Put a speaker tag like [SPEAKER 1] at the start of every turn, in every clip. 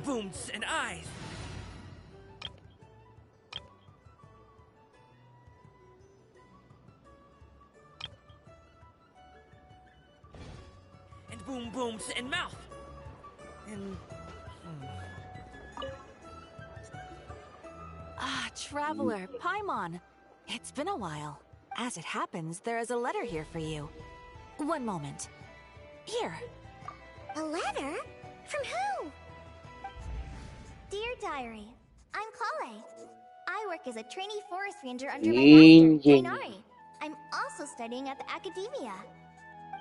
[SPEAKER 1] booms and eyes. And boom booms and mouth. And...
[SPEAKER 2] Ah, Traveler, Paimon. It's been a while. As it happens, there is a letter here for you. One moment. Here.
[SPEAKER 3] A letter? From who? Dear Diary, I'm Kale. I work as a trainee forest ranger under my master, Tainari. I'm also studying at the academia.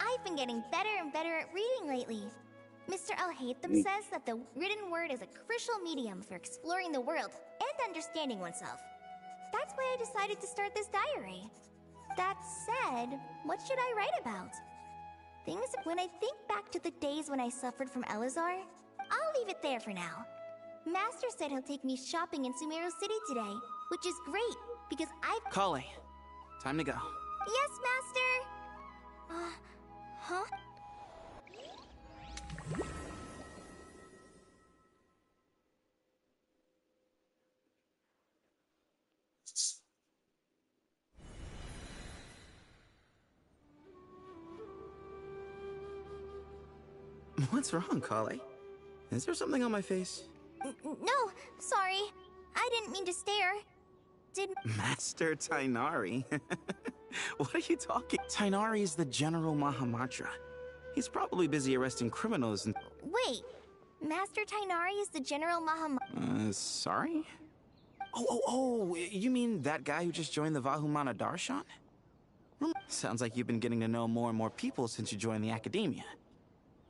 [SPEAKER 3] I've been getting better and better at reading lately. Mr. Al-Haytham says that the written word is a crucial medium for exploring the world and understanding oneself. That's why I decided to start this diary. That said, what should I write about? Things when I think back to the days when I suffered from Elazar, I'll leave it there for now. Master said he'll take me shopping in Sumeru City today, which is great because I've...
[SPEAKER 4] Kale, time to go.
[SPEAKER 3] Yes, Master! Huh?
[SPEAKER 4] What's wrong, Kale? Is there something on my face?
[SPEAKER 3] No, sorry. I didn't mean to stare.
[SPEAKER 4] Master Tainari? What are you talking? Tainari is the General Mahamatra. He's probably busy arresting criminals and...
[SPEAKER 3] Wait, Master Tainari is the General
[SPEAKER 4] Sorry? Oh, you mean that guy who just joined the Vahumana Darshan? Sounds like you've been getting to know more and more people since you joined the academia.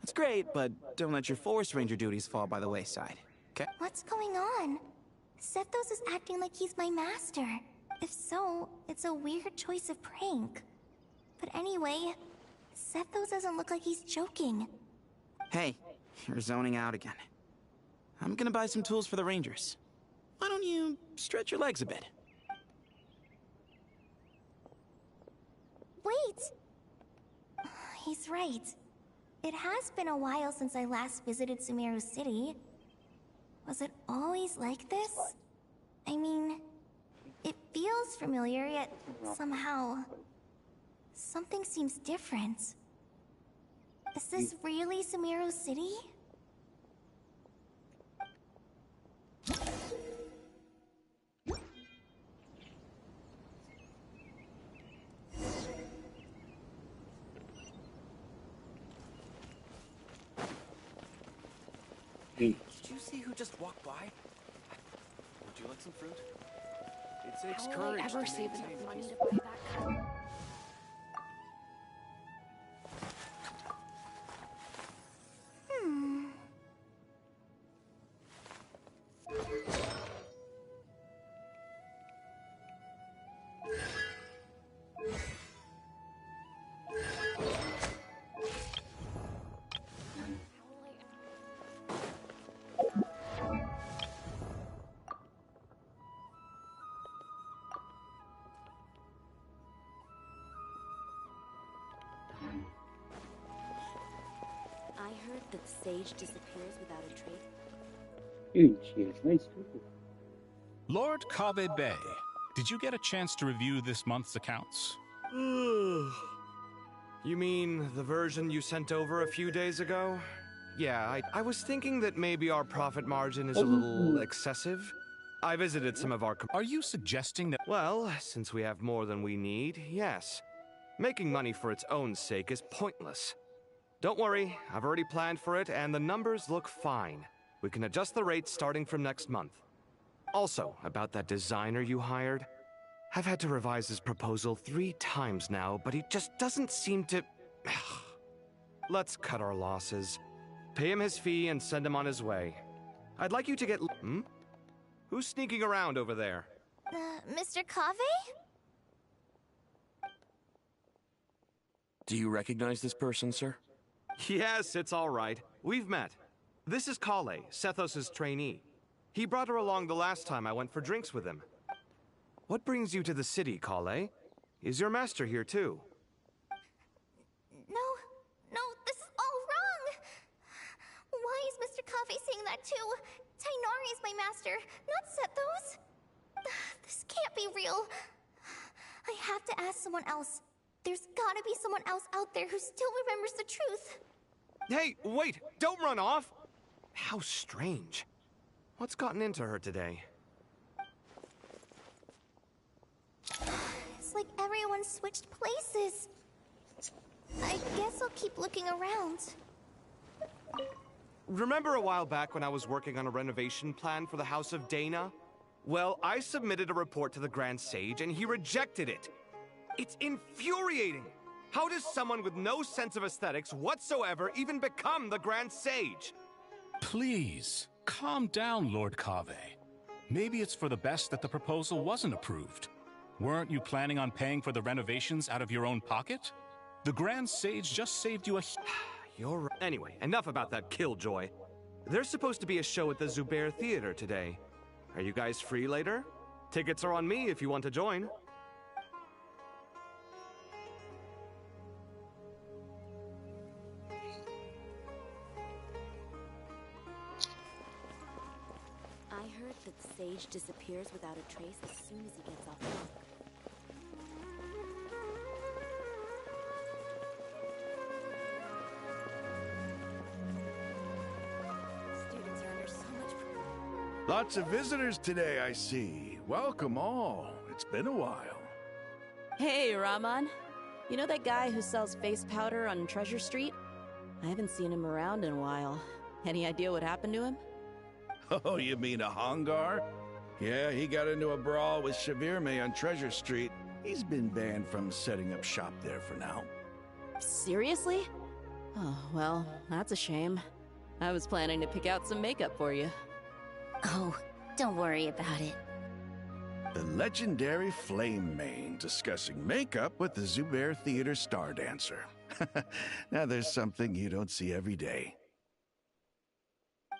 [SPEAKER 4] That's great, but don't let your forest ranger duties fall by the wayside, okay?
[SPEAKER 3] What's going on? Sethos is acting like he's my master. If so, it's a weird choice of prank. But anyway, Sethos doesn't look like he's joking.
[SPEAKER 4] Hey, you're zoning out again. I'm gonna buy some tools for the rangers. Why don't you stretch your legs a bit?
[SPEAKER 3] Wait! He's right. It has been a while since I last visited Sumeru City. Was it always like this? I mean, it feels familiar, yet somehow... something seems different. Is this really Sumeru City?
[SPEAKER 5] Did you see who just walked by? Would you like some fruit? It takes courage.
[SPEAKER 6] How will I ever save enough money to buy that cup?
[SPEAKER 7] I heard that Sage disappears without a trace.
[SPEAKER 8] Dude, she has nice people.
[SPEAKER 9] Lord Kave Bay, did you get a chance to review this month's accounts?
[SPEAKER 10] You mean the version you sent over a few days ago? Yeah, I was thinking that maybe our profit margin is a little excessive. I visited some of our...
[SPEAKER 9] Are you suggesting that...
[SPEAKER 10] Well, since we have more than we need, yes. Making money for its own sake is pointless. Don't worry, I've already planned for it, and the numbers look fine. We can adjust the rates starting from next month. Also, about that designer you hired, I've had to revise his proposal 3 times now, but he just doesn't seem to... Let's cut our losses. Pay him his fee and send him on his way. I'd like you to get... Who's sneaking around over there?
[SPEAKER 3] Mr. Kave?
[SPEAKER 5] Do you recognize this person, sir?
[SPEAKER 10] Yes, it's all right. We've met. This is Kale, Sethos' trainee. He brought her along the last time I went for drinks with him. What brings you to the city, Kale? Is your master here too?
[SPEAKER 3] No, this is all wrong! Why is Mr. Kave saying that too? Tainari is my master, not Sethos. This can't be real. I have to ask someone else. There's gotta be someone else out there who still remembers the truth.
[SPEAKER 10] Hey, wait! Don't run off! How strange. What's gotten into her today?
[SPEAKER 3] It's like everyone switched places. I guess I'll keep looking around.
[SPEAKER 10] Remember a while back when I was working on a renovation plan for the House of Dana? Well, I submitted a report to the Grand Sage and he rejected it. It's infuriating! How does someone with no sense of aesthetics whatsoever even become the Grand Sage?
[SPEAKER 9] Please, calm down, Lord Kave. Maybe it's for the best that the proposal wasn't approved. Weren't you planning on paying for the renovations out of your own pocket? The Grand Sage just saved you a...
[SPEAKER 10] You're right. Anyway, enough about that killjoy. There's supposed to be a show at the Zubair Theater today. Are you guys free later? Tickets are on me if you want to join.
[SPEAKER 7] I heard that Sage disappears without a trace as soon as he gets off work.
[SPEAKER 3] Students are under so much pressure.
[SPEAKER 11] Lots of visitors today, I see. Welcome all. It's been a while.
[SPEAKER 12] Hey, Rahman. You know that guy who sells face powder on Treasure Street? I haven't seen him around in a while. Any idea what happened to him?
[SPEAKER 11] Oh, you mean a Hongar? Yeah, he got into a brawl with Shavirme on Treasure Street. He's been banned from setting up shop there for now.
[SPEAKER 12] Seriously? Oh, well, that's a shame. I was planning to pick out some makeup for you.
[SPEAKER 3] Oh, don't worry about it.
[SPEAKER 11] The legendary Flame Mane discussing makeup with the Zubair Theater star dancer. Now there's something you don't see every day.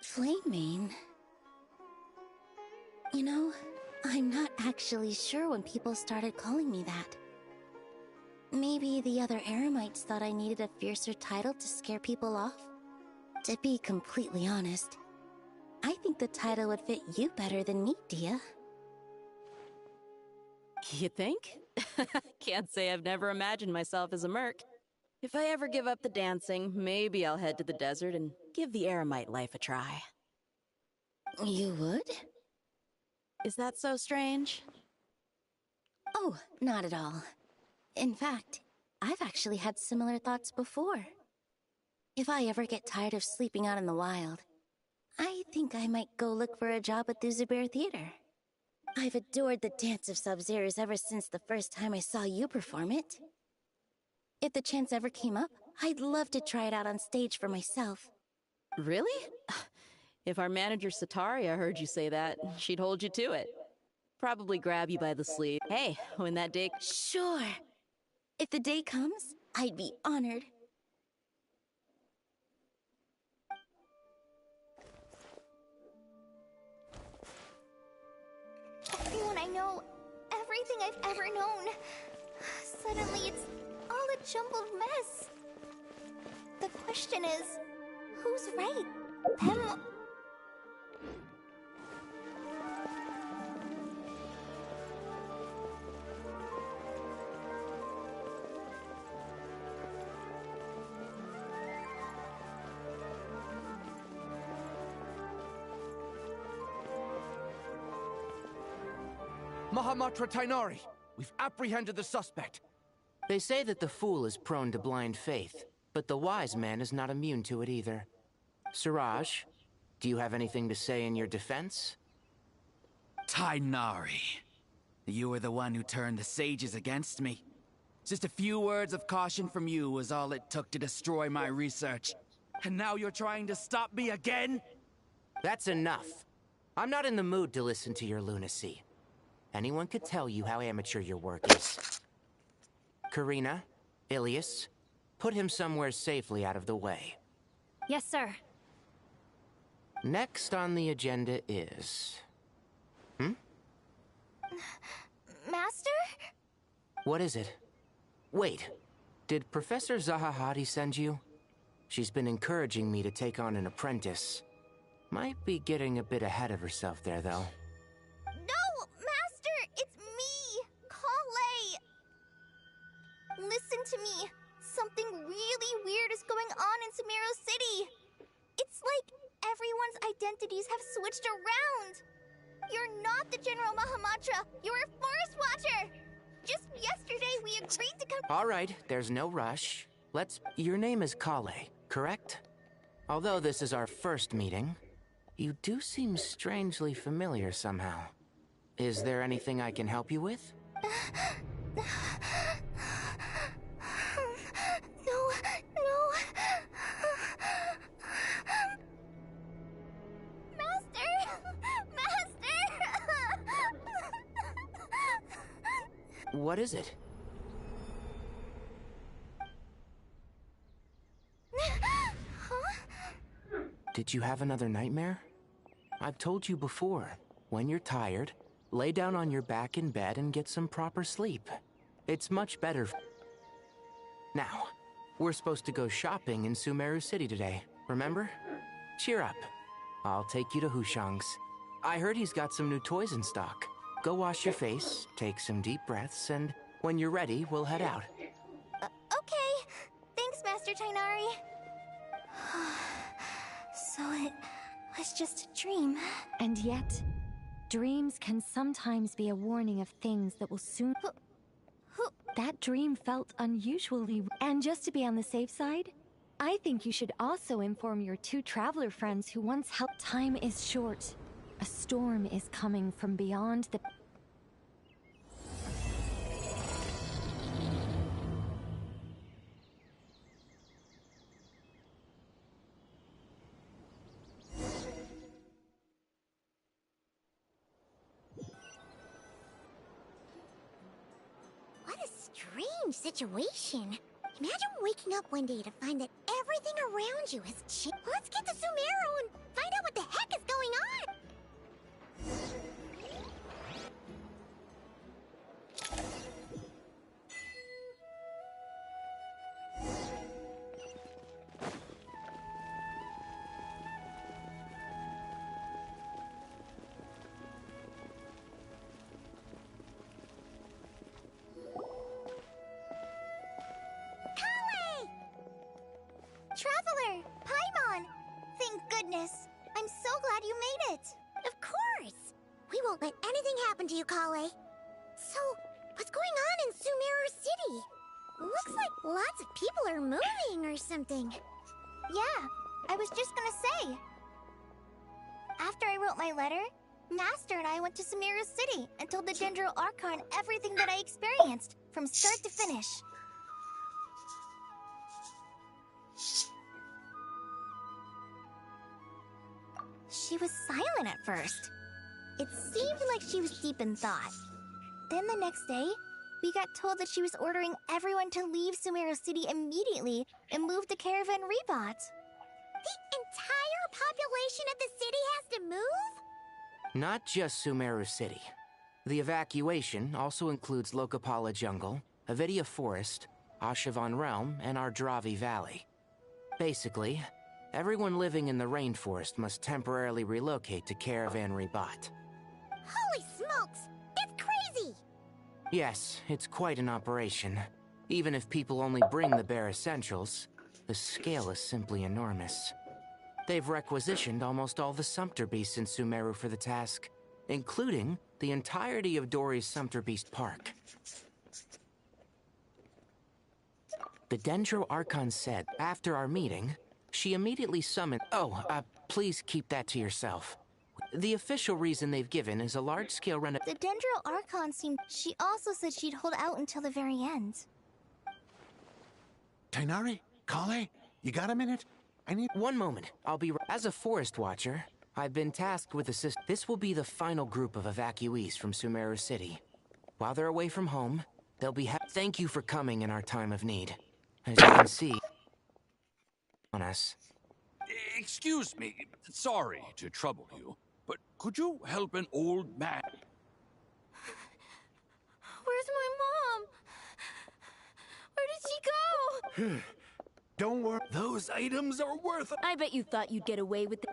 [SPEAKER 3] Flame Mane? You know, I'm not actually sure when people started calling me that. Maybe the other Eremites thought I needed a fiercer title to scare people off? To be completely honest, I think the title would fit you better than me, Dia.
[SPEAKER 12] You think? Can't say I've never imagined myself as a merc. If I ever give up the dancing, maybe I'll head to the desert and give the Eremite life a try.
[SPEAKER 3] You would?
[SPEAKER 12] Is that so strange?
[SPEAKER 3] Oh, not at all. In fact, I've actually had similar thoughts before. If I ever get tired of sleeping out in the wild, I think I might go look for a job at the Zubair Theater. I've adored the dance of Sub-Zeros ever since the first time I saw you perform it. If the chance ever came up, I'd love to try it out on stage for myself.
[SPEAKER 12] Really? If our manager Sataria heard you say that, she'd hold you to it. Probably grab you by the sleeve. Hey, when that day...
[SPEAKER 3] Sure. If the day comes, I'd be honored. Everyone I know, everything I've ever known. Suddenly it's all a jumbled mess. The question is, who's right? Them...
[SPEAKER 5] Mahamatra Tainari, we've apprehended the suspect.
[SPEAKER 13] They say that the fool is prone to blind faith, but the wise man is not immune to it either. Siraj, do you have anything to say in your defense?
[SPEAKER 14] Tainari, you were the one who turned the sages against me. Just a few words of caution from you was all it took to destroy my research. And now you're trying to stop me again?
[SPEAKER 13] That's enough. I'm not in the mood to listen to your lunacy. Anyone could tell you how amateur your work is. Karina, Ilias, put him somewhere safely out of the way.
[SPEAKER 6] Yes, sir.
[SPEAKER 13] Next on the agenda is...
[SPEAKER 3] Master?
[SPEAKER 13] What is it? Wait, did Professor Zahahati send you? She's been encouraging me to take on an apprentice. Might be getting a bit ahead of herself there, though.
[SPEAKER 3] No, Master! It's me! Kale! Listen to me. Something really weird is going on in Sumeru City. It's like everyone's identities have switched around. You're not the General Mahamatra. You're a Forest Watcher. Just yesterday, we agreed to come.
[SPEAKER 13] All right, there's no rush. Your name is Kale, correct? Although this is our first meeting, you do seem strangely familiar somehow. Is there anything I can help you with?
[SPEAKER 3] No. Master!
[SPEAKER 13] What is it? Did you have another nightmare? I've told you before, when you're tired, lay down on your back in bed and get some proper sleep. It's much better. Now, we're supposed to go shopping in Sumeru City today, remember? Cheer up. I'll take you to Hushang's. I heard he's got some new toys in stock. Go wash your face, take some deep breaths, and when you're ready, we'll head out.
[SPEAKER 3] Okay. Thanks, Master Tainari. So it was just a dream.
[SPEAKER 15] And yet, dreams can sometimes be a warning of things that will soon... That dream felt unusually... And just to be on the safe side, I think you should also inform your two traveler friends who once helped. Time is short. A storm is coming from beyond the...
[SPEAKER 3] What a strange situation. Imagine waking up one day to find that everything around you has changed. Let's get to Sumeru and find out what the heck is going on! Traveler! Paimon! Thank goodness! I'm so glad you made it! Of course! We won't let anything happen to you, Kale. So, what's going on in Sumeru City? Looks like lots of people are moving or something. Yeah, I was just gonna say. After I wrote my letter, Master and I went to Sumeru City and told the Dendro Archon everything that I experienced, from start to finish. She was silent at first. It seemed like she was deep in thought. Then the next day, we got told that she was ordering everyone to leave Sumeru City immediately and move to Caravan Rebot. The entire population of the city has to move?
[SPEAKER 13] Not just Sumeru City. The evacuation also includes Lokapala Jungle, Avidia Forest, Ashavan Realm, and Ardravi Valley. Basically, everyone living in the rainforest must temporarily relocate to Caravan Rebot.
[SPEAKER 3] Holy smokes! It's crazy!
[SPEAKER 13] Yes, it's quite an operation. Even if people only bring the bare essentials, the scale is simply enormous. They've requisitioned almost all the Sumpter Beasts in Sumeru for the task, including the entirety of Dori's Sumpter Beast Park. The Dendro Archon said, after our meeting, she immediately summoned... please keep that to yourself. The official reason they've given is a large-scale
[SPEAKER 3] The Dendro Archon seemed... She also said she'd hold out until the very end.
[SPEAKER 11] Tainari? Kale? You got a minute? I need...
[SPEAKER 13] One moment. I'll be... As a Forest Watcher, I've been tasked with This will be the final group of evacuees from Sumeru City. While they're away from home, they'll be Thank you for coming in our time of need. As you can see... on us.
[SPEAKER 16] Excuse me. Sorry to trouble you, but could you help an old man?
[SPEAKER 15] Where's my mom? Where did she go?
[SPEAKER 11] Don't worry. Those items are worth...
[SPEAKER 15] I bet you thought you'd get away with it.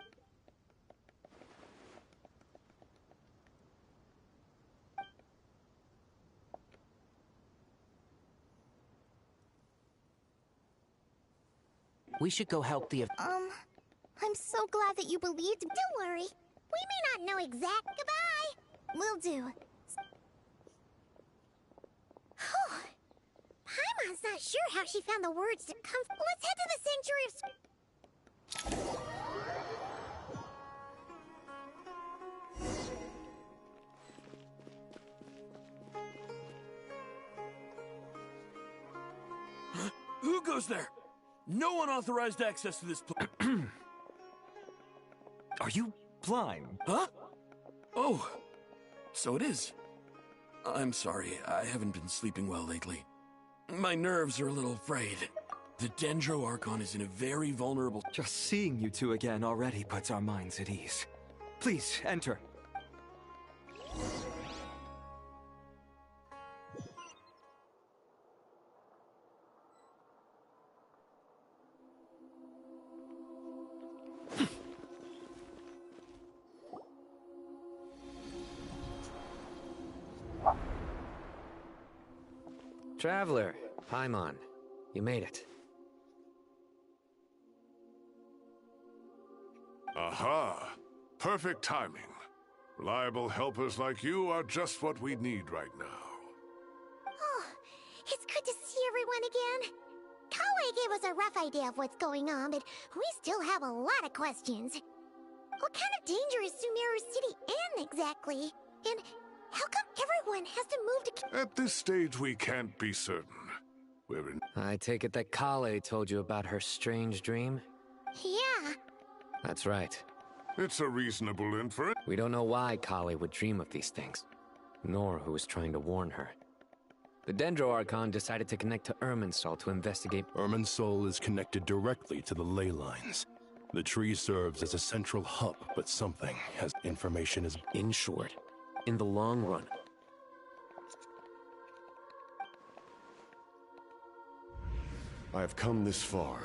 [SPEAKER 13] We should go help the...
[SPEAKER 3] I'm so glad that you believed me. Don't worry. We may not know exact. Goodbye. Will do. Whew. Paimon's not sure how she found the words to come. Let's head to the Sanctuary of...
[SPEAKER 16] Who goes there? No unauthorized access to this place.
[SPEAKER 5] Are you blind?
[SPEAKER 16] Huh? Oh, so it is. I'm sorry, I haven't been sleeping well lately. My nerves are a little frayed. The Dendro Archon is in a very vulnerable...
[SPEAKER 5] Just seeing you two again already puts our minds at ease. Please, enter.
[SPEAKER 17] Traveler, Paimon, you made it.
[SPEAKER 18] Aha! Perfect timing. Reliable helpers like you are just what we need right now.
[SPEAKER 3] Oh, it's good to see everyone again. Kawaii gave us a rough idea of what's going on, but we still have a lot of questions. What kind of danger is Sumeru City in exactly? And how come everyone has to move to...
[SPEAKER 18] At this stage, we can't be certain. We're in...
[SPEAKER 17] I take it that Kale told you about her strange dream?
[SPEAKER 3] Yeah.
[SPEAKER 17] That's right.
[SPEAKER 18] It's a reasonable inference.
[SPEAKER 17] We don't know why Kale would dream of these things, nor who was trying to warn her. The Dendro Archon decided to connect to Irminsul to investigate...
[SPEAKER 19] Irminsul is connected directly to the ley lines. The tree serves as a central hub, but something has information is...
[SPEAKER 17] In short, in the long run.
[SPEAKER 18] I have come this far.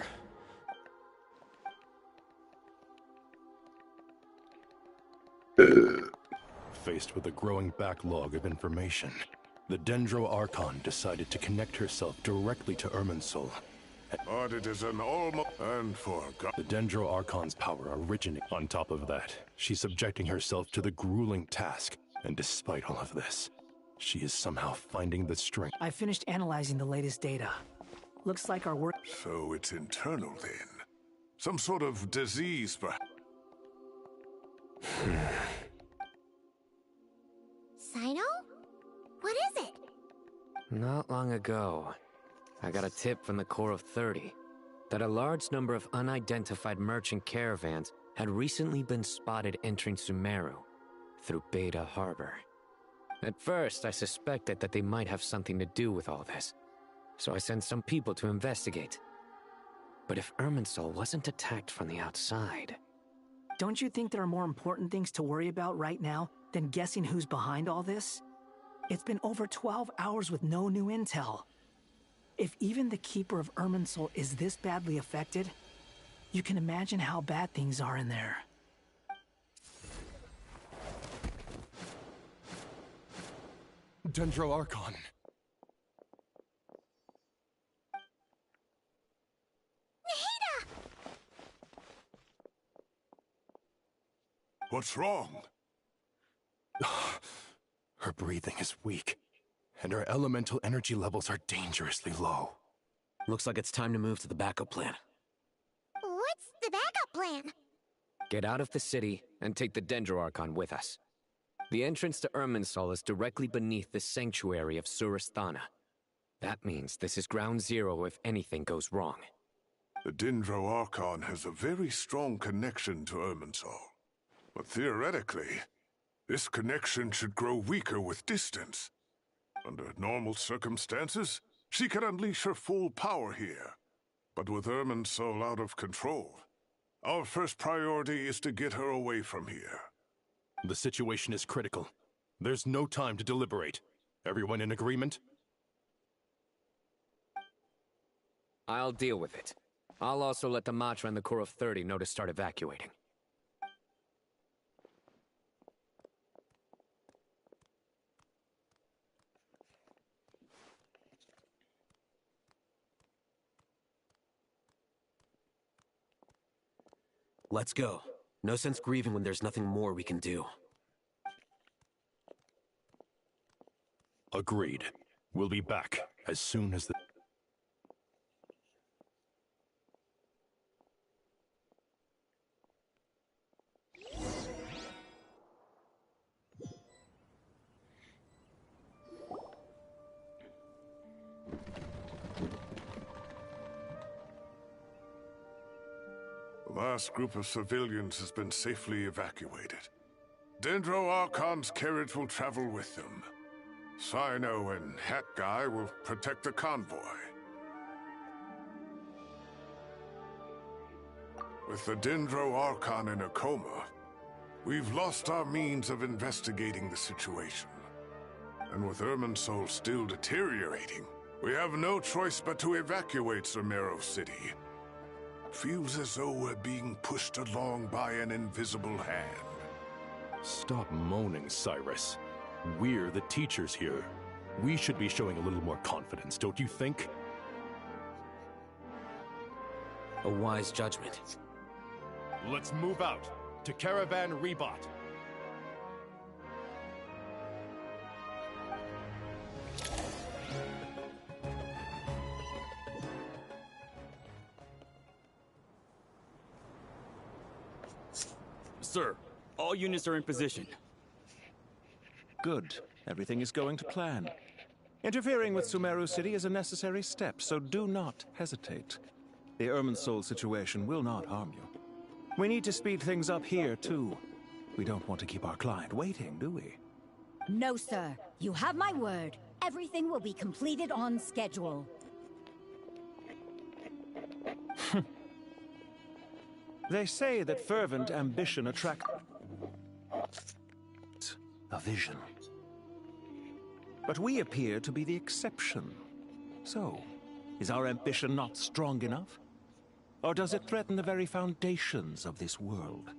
[SPEAKER 19] Faced with a growing backlog of information, the Dendro Archon decided to connect herself directly to Irminsul.
[SPEAKER 18] But it is an almost... and forgot.
[SPEAKER 19] The Dendro Archon's power originates. On top of that, she's subjecting herself to the grueling task. And despite all of this, she is somehow finding the strength.
[SPEAKER 20] I finished analyzing the latest data. Looks like our work...
[SPEAKER 18] So it's internal then. Some sort of disease, perhaps.
[SPEAKER 3] Sino? What is it?
[SPEAKER 17] Not long ago, I got a tip from the Core of 30 that a large number of unidentified merchant caravans had recently been spotted entering Sumeru through Beta Harbor. At first, I suspected that they might have something to do with all this, so I sent some people to investigate. But if Irminsul wasn't attacked from the outside...
[SPEAKER 20] Don't you think there are more important things to worry about right now than guessing who's behind all this? It's been over 12 hours with no new intel. If even the Keeper of Irminsul is this badly affected, you can imagine how bad things are in there.
[SPEAKER 19] Dendro Archon.
[SPEAKER 18] What's wrong?
[SPEAKER 19] Her breathing is weak, and her elemental energy levels are dangerously low.
[SPEAKER 17] Looks like it's time to move to the backup plan.
[SPEAKER 3] What's the backup plan?
[SPEAKER 17] Get out of the city and take the Dendro Archon with us. The entrance to Irminsul is directly beneath the sanctuary of Surasthana. That means this is ground zero if anything goes wrong.
[SPEAKER 18] The Dendro Archon has a very strong connection to Irminsul. But theoretically, this connection should grow weaker with distance. Under normal circumstances, she can unleash her full power here. But with Irminsul out of control, our first priority is to get her away from here.
[SPEAKER 19] The situation is critical. There's no time to deliberate. Everyone in agreement?
[SPEAKER 17] I'll deal with it. I'll also let the Matra and the Core of 30 know to start evacuating.
[SPEAKER 5] Let's go. No sense grieving when there's nothing more we can do.
[SPEAKER 19] Agreed. We'll be back as soon as the...
[SPEAKER 18] The last group of civilians has been safely evacuated. Dendro Archon's carriage will travel with them. Sino and Hat Guy will protect the convoy. With the Dendro Archon in a coma, we've lost our means of investigating the situation. And with Irminsul still deteriorating, we have no choice but to evacuate Sumeru City. Feels as though we're being pushed along by an invisible hand.
[SPEAKER 19] Stop moaning, Cyrus. We're the teachers here. We should be showing a little more confidence, don't you think?
[SPEAKER 5] A wise judgment.
[SPEAKER 19] Let's move out to Caravan Rebot.
[SPEAKER 21] Sir, all units are in position.
[SPEAKER 4] Good. Everything is going to plan. Interfering with Sumeru City is a necessary step, so do not hesitate. The Irminsul situation will not harm you. We need to speed things up here, too. We don't want to keep our client waiting, do we?
[SPEAKER 22] No, sir. You have my word. Everything will be completed on schedule.
[SPEAKER 4] They say that fervent ambition attracts a vision. But we appear to be the exception. So, is our ambition not strong enough? Or does it threaten the very foundations of this world?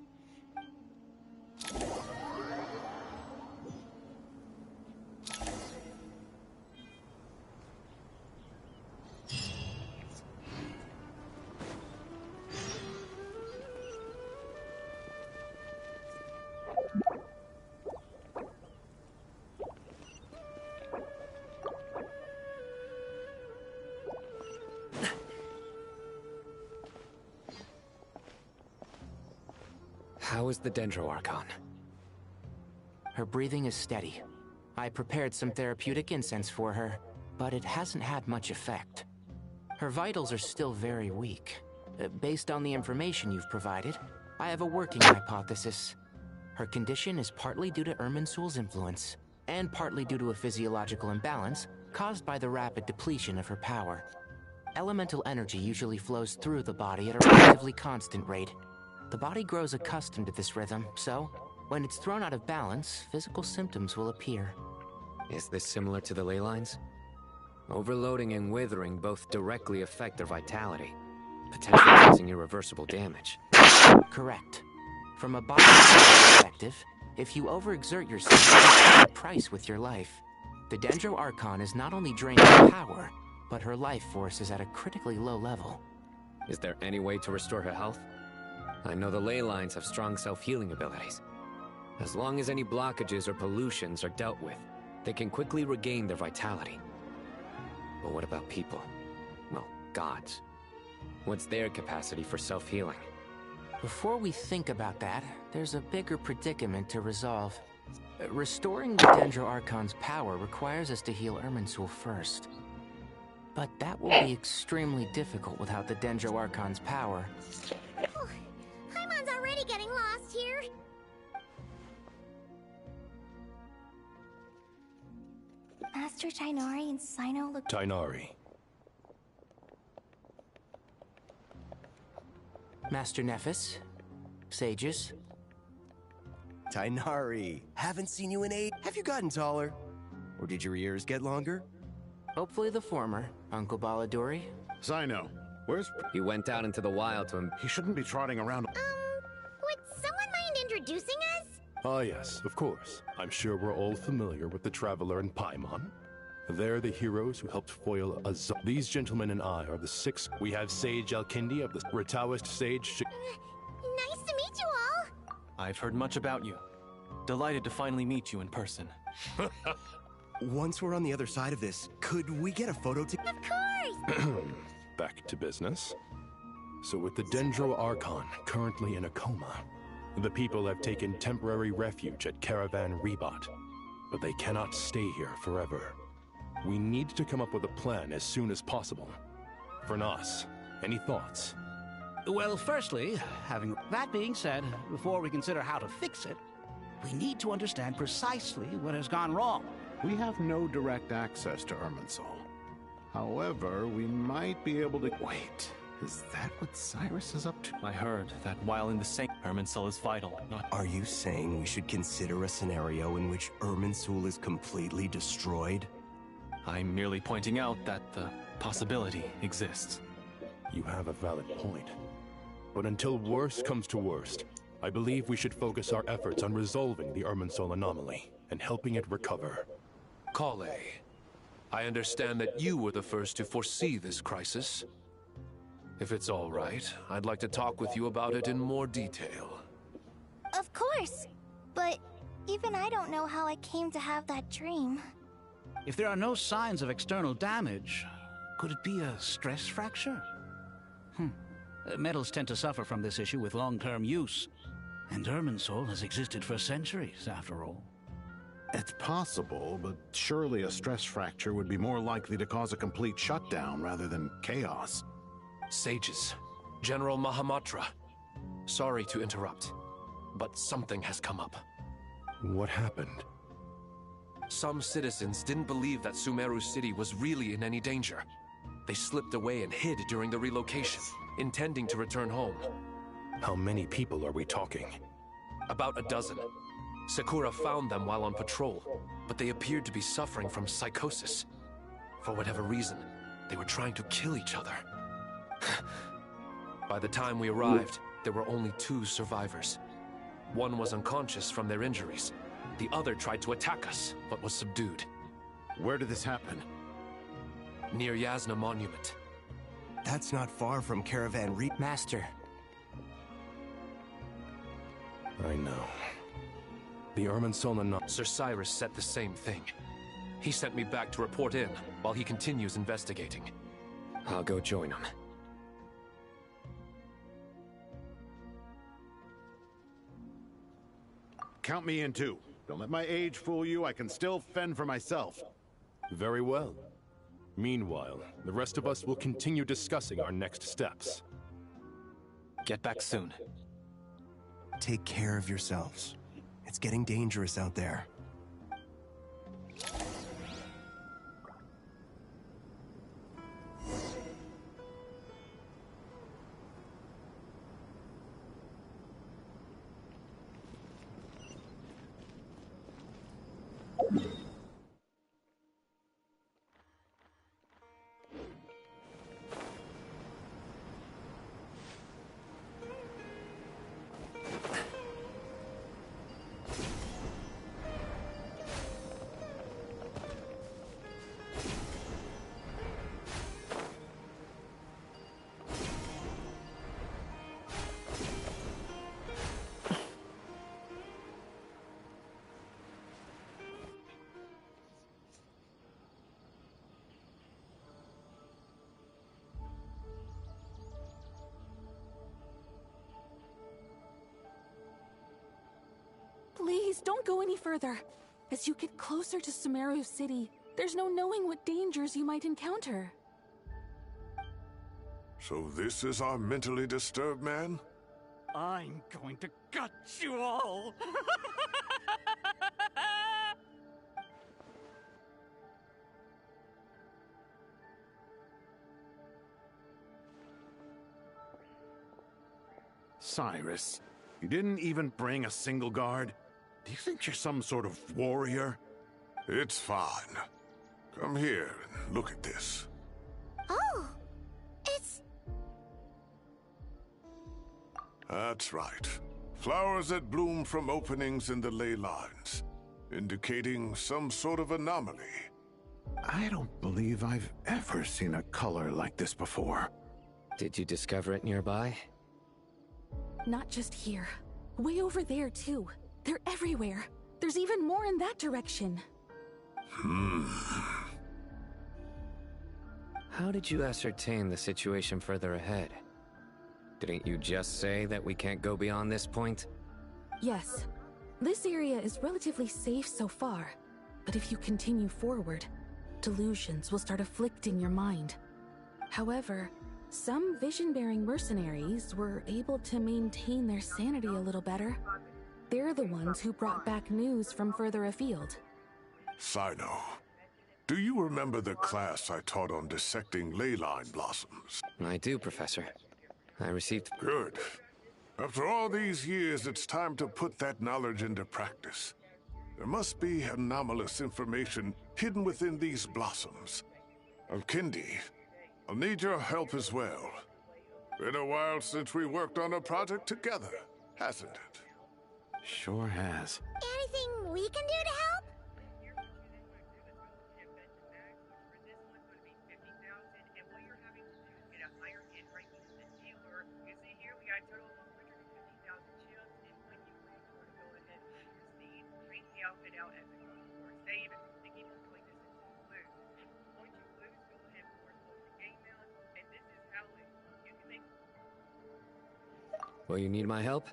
[SPEAKER 17] How is the Dendro Archon?
[SPEAKER 13] Her breathing is steady. I prepared some therapeutic incense for her, but it hasn't had much effect. Her vitals are still very weak. Based on the information you've provided, I have a working hypothesis. Her condition is partly due to Irminsul's influence, and partly due to a physiological imbalance caused by the rapid depletion of her power. Elemental energy usually flows through the body at a relatively constant rate. The body grows accustomed to this rhythm, so when it's thrown out of balance, physical symptoms will appear.
[SPEAKER 17] Is this similar to the ley lines? Overloading and withering both directly affect their vitality, potentially causing irreversible damage.
[SPEAKER 13] Correct. From a body perspective, if you overexert yourself, you pay a price with your life. The Dendro Archon is not only draining her power, but her life force is at a critically low level.
[SPEAKER 17] Is there any way to restore her health? I know the ley lines have strong self-healing abilities. As long as any blockages or pollutions are dealt with, they can quickly regain their vitality. But what about people? Well, gods. What's their capacity for self-healing?
[SPEAKER 13] Before we think about that, there's a bigger predicament to resolve. Restoring the Dendro Archon's power requires us to heal Irminsul first. But that will be extremely difficult without the Dendro Archon's power.
[SPEAKER 3] Paimon's already getting lost here. Master Tighnari and Sino look...
[SPEAKER 19] Tighnari.
[SPEAKER 13] Master Nephis, sages.
[SPEAKER 23] Tighnari, haven't seen you in age. Have you gotten taller? Or did your ears get longer?
[SPEAKER 13] Hopefully the former, Uncle Baladuri.
[SPEAKER 24] Sino, where's...
[SPEAKER 17] He went out into the wild to...
[SPEAKER 24] He shouldn't be trotting around...
[SPEAKER 3] Would someone mind introducing us?
[SPEAKER 19] Ah yes, of course. I'm sure we're all familiar with the Traveler and Paimon. They're the heroes who helped foil a These gentlemen and I are the 6. We have Sage Alkindi of the Ritaoist Sage...
[SPEAKER 3] Nice
[SPEAKER 5] I've heard much about you. Delighted to finally meet you in person.
[SPEAKER 23] Once we're on the other side of this, could we get a photo to—
[SPEAKER 3] Of course!
[SPEAKER 19] Back to business. So with the Dendro Archon currently in a coma, the people have taken temporary refuge at Caravan Rebot. But they cannot stay here forever. We need to come up with a plan as soon as possible. For Nas, any thoughts?
[SPEAKER 1] Well, firstly, that being said, before we consider how to fix it, we need to understand precisely what has gone wrong.
[SPEAKER 24] We have no direct access to Irminsul. However, we might be able to— Wait, is that what Cyrus is up to?
[SPEAKER 5] I heard that while in the same Irminsul is vital, not—
[SPEAKER 23] Are you saying we should consider a scenario in which Irminsul is completely destroyed?
[SPEAKER 5] I'm merely pointing out that the possibility exists.
[SPEAKER 19] You have a valid point. But until worst comes to worst, I believe we should focus our efforts on resolving the Irminsul anomaly and helping it recover.
[SPEAKER 2] Kale, I understand that you were the first to foresee this crisis. If it's all right, I'd like to talk with you about it in more detail.
[SPEAKER 3] Of course. But even I don't know how I came to have that dream.
[SPEAKER 1] If there are no signs of external damage, could it be a stress fracture? Metals tend to suffer from this issue with long-term use. And Irminsul has existed for centuries, after all.
[SPEAKER 24] It's possible, but surely a stress fracture would be more likely to cause a complete shutdown rather than chaos.
[SPEAKER 2] Sages, General Mahamatra, sorry to interrupt, but something has come up.
[SPEAKER 19] What happened?
[SPEAKER 2] Some citizens didn't believe that Sumeru City was really in any danger. They slipped away and hid during the relocation, intending to return home.
[SPEAKER 19] How many people are we talking?
[SPEAKER 2] About a dozen. Sakura found them while on patrol, but they appeared to be suffering from psychosis. For whatever reason, they were trying to kill each other. By the time we arrived, there were only 2 survivors. One was unconscious from their injuries. The other tried to attack us, but was subdued.
[SPEAKER 24] Where did this happen?
[SPEAKER 2] Near Yasna Monument.
[SPEAKER 23] That's not far from Caravan
[SPEAKER 13] Master.
[SPEAKER 19] I know. The Irminsul anomaly.
[SPEAKER 2] Sir Cyrus said the same thing. He sent me back to report in while he continues investigating.
[SPEAKER 17] I'll go join him.
[SPEAKER 24] Count me in too. Don't let my age fool you. I can still fend for myself.
[SPEAKER 19] Very well. Meanwhile, the rest of us will continue discussing our next steps.
[SPEAKER 5] Get back soon.
[SPEAKER 23] Take care of yourselves. It's getting dangerous out there.
[SPEAKER 6] Please, don't go any further. As you get closer to Sumeru City, there's no knowing what dangers you might encounter.
[SPEAKER 18] So this is our mentally disturbed man?
[SPEAKER 1] I'm going to gut you all!
[SPEAKER 24] Cyrus, you didn't even bring a single guard? Do you think you're some sort of warrior?
[SPEAKER 18] It's fine. Come here and look at this.
[SPEAKER 3] Oh, it's...
[SPEAKER 18] That's right. Flowers that bloom from openings in the ley lines, indicating some sort of anomaly.
[SPEAKER 24] I don't believe I've ever seen a color like this before.
[SPEAKER 17] Did you discover it nearby?
[SPEAKER 6] Not just here. Way over there, too. They're everywhere. There's even more in that direction.
[SPEAKER 17] How did you ascertain the situation further ahead? Didn't you just say that we can't go beyond this point?
[SPEAKER 6] Yes. This area is relatively safe so far. But if you continue forward, delusions will start afflicting your mind. However, some vision-bearing mercenaries were able to maintain their sanity a little better. They're the ones who brought back news from further afield.
[SPEAKER 18] Sino, do you remember the class I taught on dissecting ley line blossoms?
[SPEAKER 17] I do, Professor. I received...
[SPEAKER 18] Good. After all these years, it's time to put that knowledge into practice. There must be anomalous information hidden within these blossoms. Alkindi, I'll need your help as well. Been a while since we worked on a project together, hasn't it?
[SPEAKER 24] Sure has.
[SPEAKER 3] Anything we can do to help?
[SPEAKER 17] Will you need my help?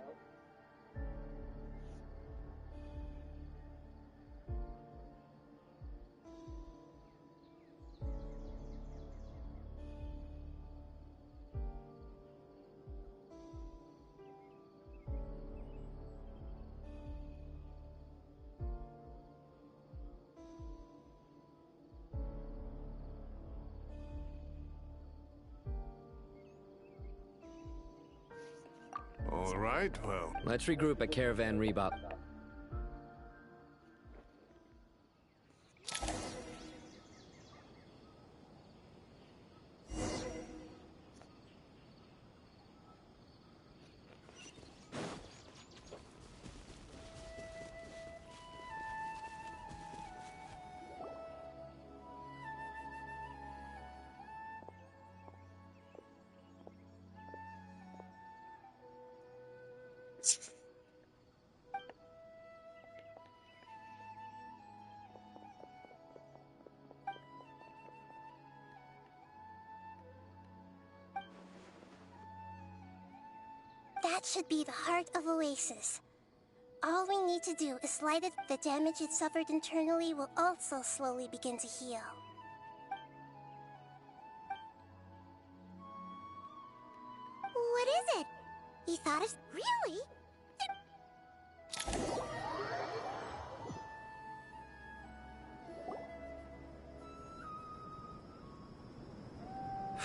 [SPEAKER 18] All right, well...
[SPEAKER 17] Let's regroup at Caravan Rebop.
[SPEAKER 3] That should be the heart of Oasis. All we need to do is light it. The damage it suffered internally will also slowly begin to heal. What is it? You thought it's... Really?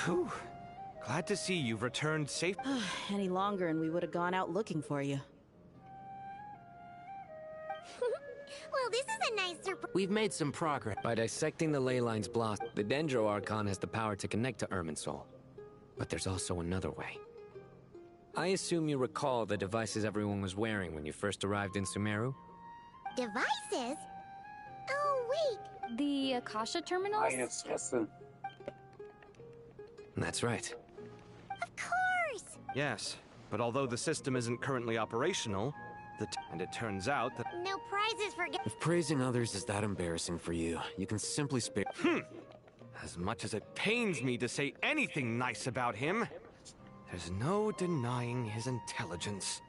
[SPEAKER 7] Whew. Glad to see you've returned safe.
[SPEAKER 12] Any longer and we would have gone out looking for you.
[SPEAKER 3] Well, this is a nice surprise.
[SPEAKER 13] We've made some progress.
[SPEAKER 17] By dissecting the ley lines blossom, the Dendro Archon has the power to connect to Irminsul. But there's also another way. I assume you recall the devices everyone was wearing when you first arrived in Sumeru?
[SPEAKER 3] Devices? Oh, wait.
[SPEAKER 15] The Akasha terminals?
[SPEAKER 17] That's right.
[SPEAKER 3] Of course!
[SPEAKER 7] Yes, but although the system isn't currently operational, and it turns out that...
[SPEAKER 3] No prizes for...
[SPEAKER 24] If praising others is that embarrassing for you, you can simply spare...
[SPEAKER 7] As much as it pains me to say anything nice about him, there's no denying his intelligence.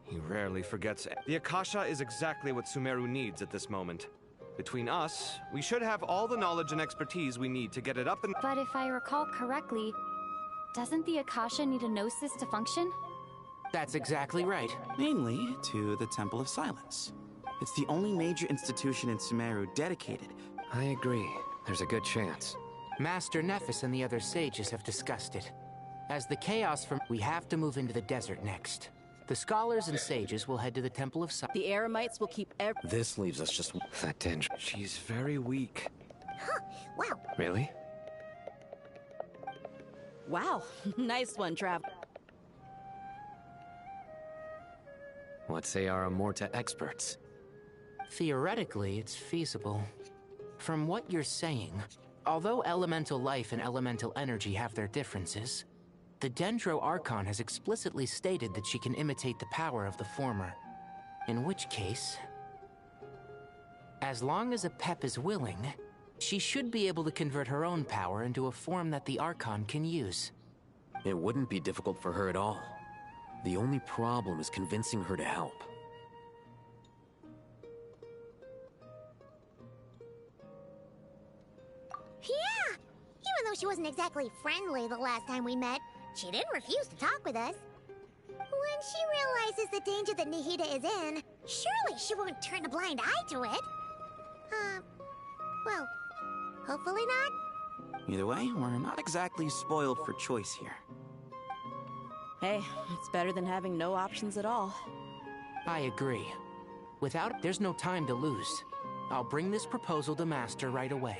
[SPEAKER 7] He rarely forgets... The Akasha is exactly what Sumeru needs at this moment. Between us, we should have all the knowledge and expertise we need to get it up and...
[SPEAKER 15] But if I recall correctly, doesn't the Akasha need a gnosis to function?
[SPEAKER 13] That's exactly right.
[SPEAKER 4] Mainly to the Temple of Silence. It's the only major institution in Sumeru dedicated.
[SPEAKER 17] I agree. There's a good chance.
[SPEAKER 13] Master Nephis and the other sages have discussed it. As the chaos from... We have to move into the desert next. The scholars and sages will head to the Temple of Silence.
[SPEAKER 12] The Eremites will keep
[SPEAKER 24] This leaves us just...
[SPEAKER 17] That Dendro.
[SPEAKER 7] She's very weak.
[SPEAKER 3] Huh, wow.
[SPEAKER 17] Really?
[SPEAKER 12] Wow, nice one, Trav.
[SPEAKER 17] What say our Amorta experts?
[SPEAKER 13] Theoretically, it's feasible. From what you're saying, although elemental life and elemental energy have their differences, The Dendro Archon has explicitly stated that she can imitate the power of the former. In which case, as long as a Pep is willing, she should be able to convert her own power into a form that the Archon can use.
[SPEAKER 17] It wouldn't be difficult for her at all. The only problem is convincing her to help.
[SPEAKER 3] Yeah! Even though she wasn't exactly friendly the last time we met, she didn't refuse to talk with us. When she realizes the danger that Nahida is in, surely she won't turn a blind eye to it. Well, hopefully not.
[SPEAKER 4] Either way, we're not exactly spoiled for choice here.
[SPEAKER 12] Hey, it's better than having no options at all.
[SPEAKER 13] I agree. There's no time to lose. I'll bring this proposal to Master right away.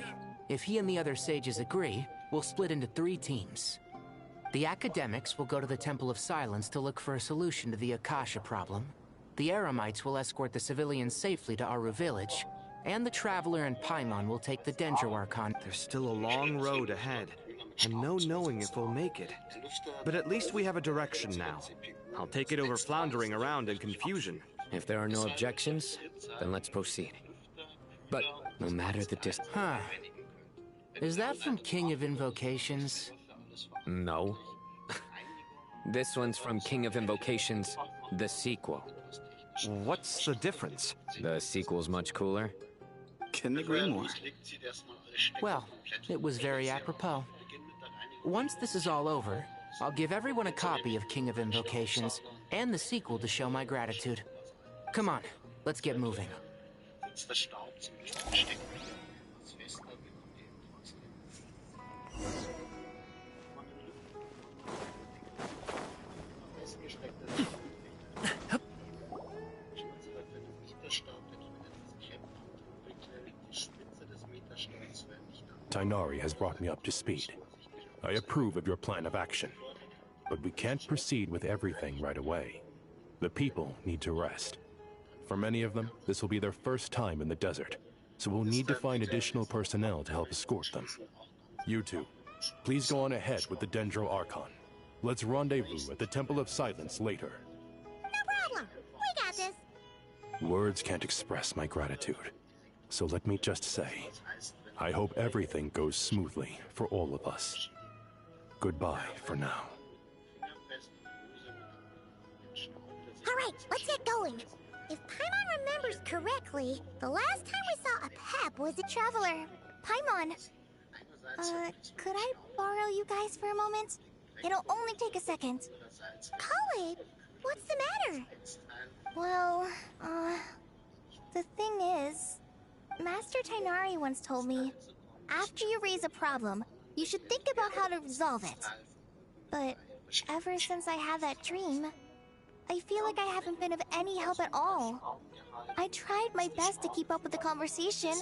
[SPEAKER 13] If he and the other sages agree, we'll split into 3 teams. The academics will go to the Temple of Silence to look for a solution to the Akasha problem. The Eremites will escort the civilians safely to Aru Village, and the Traveler and Paimon will take the Dendro Archon.
[SPEAKER 7] There's still a long road ahead, and no knowing if we'll make it. But at least we have a direction now. I'll take it over floundering around in confusion.
[SPEAKER 17] If there are no objections, then let's proceed. But no matter the distance...
[SPEAKER 13] Huh. Is that from King of Invocations?
[SPEAKER 17] No. This one's from King of Invocations, the sequel.
[SPEAKER 7] What's the difference?
[SPEAKER 17] The sequel's much cooler.
[SPEAKER 4] Couldn't agree more.
[SPEAKER 13] Well, it was very apropos. Once this is all over, I'll give everyone a copy of King of Invocations and the sequel to show my gratitude. Come on, let's get moving.
[SPEAKER 19] Tighnari has brought me up to speed. I approve of your plan of action, but we can't proceed with everything right away. The people need to rest. For many of them, this will be their first time in the desert, so we'll need to find additional personnel to help escort them. You two, please go on ahead with the Dendro Archon. Let's rendezvous at the Temple of Silence later.
[SPEAKER 3] No problem. We got this.
[SPEAKER 19] Words can't express my gratitude, so let me just say, I hope everything goes smoothly for all of us. Goodbye for now.
[SPEAKER 3] All right, let's get going. If Paimon remembers correctly, the last time we saw a Pep was a Traveler. Paimon. Could I borrow you guys for a moment? It'll only take a second. Kale, what's the matter? Well, the thing is, Master Tighnari once told me, after you raise a problem, you should think about how to resolve it. But ever since I had that dream, I feel like I haven't been of any help at all. I tried my best to keep up with the conversation,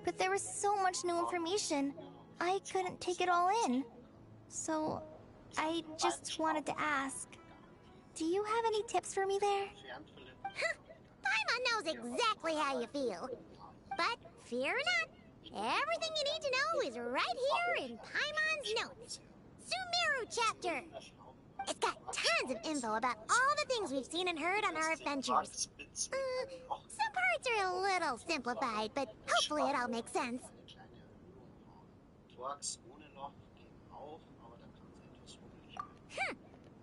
[SPEAKER 3] but there was so much new information, I couldn't take it all in. So, I just wanted to ask, do you have any tips for me there? Paimon knows exactly how you feel. But fear not, everything you need to know is right here in Paimon's notes. Sumeru chapter. It's got tons of info about all the things we've seen and heard on our adventures. Some parts are a little simplified, but hopefully it all makes sense.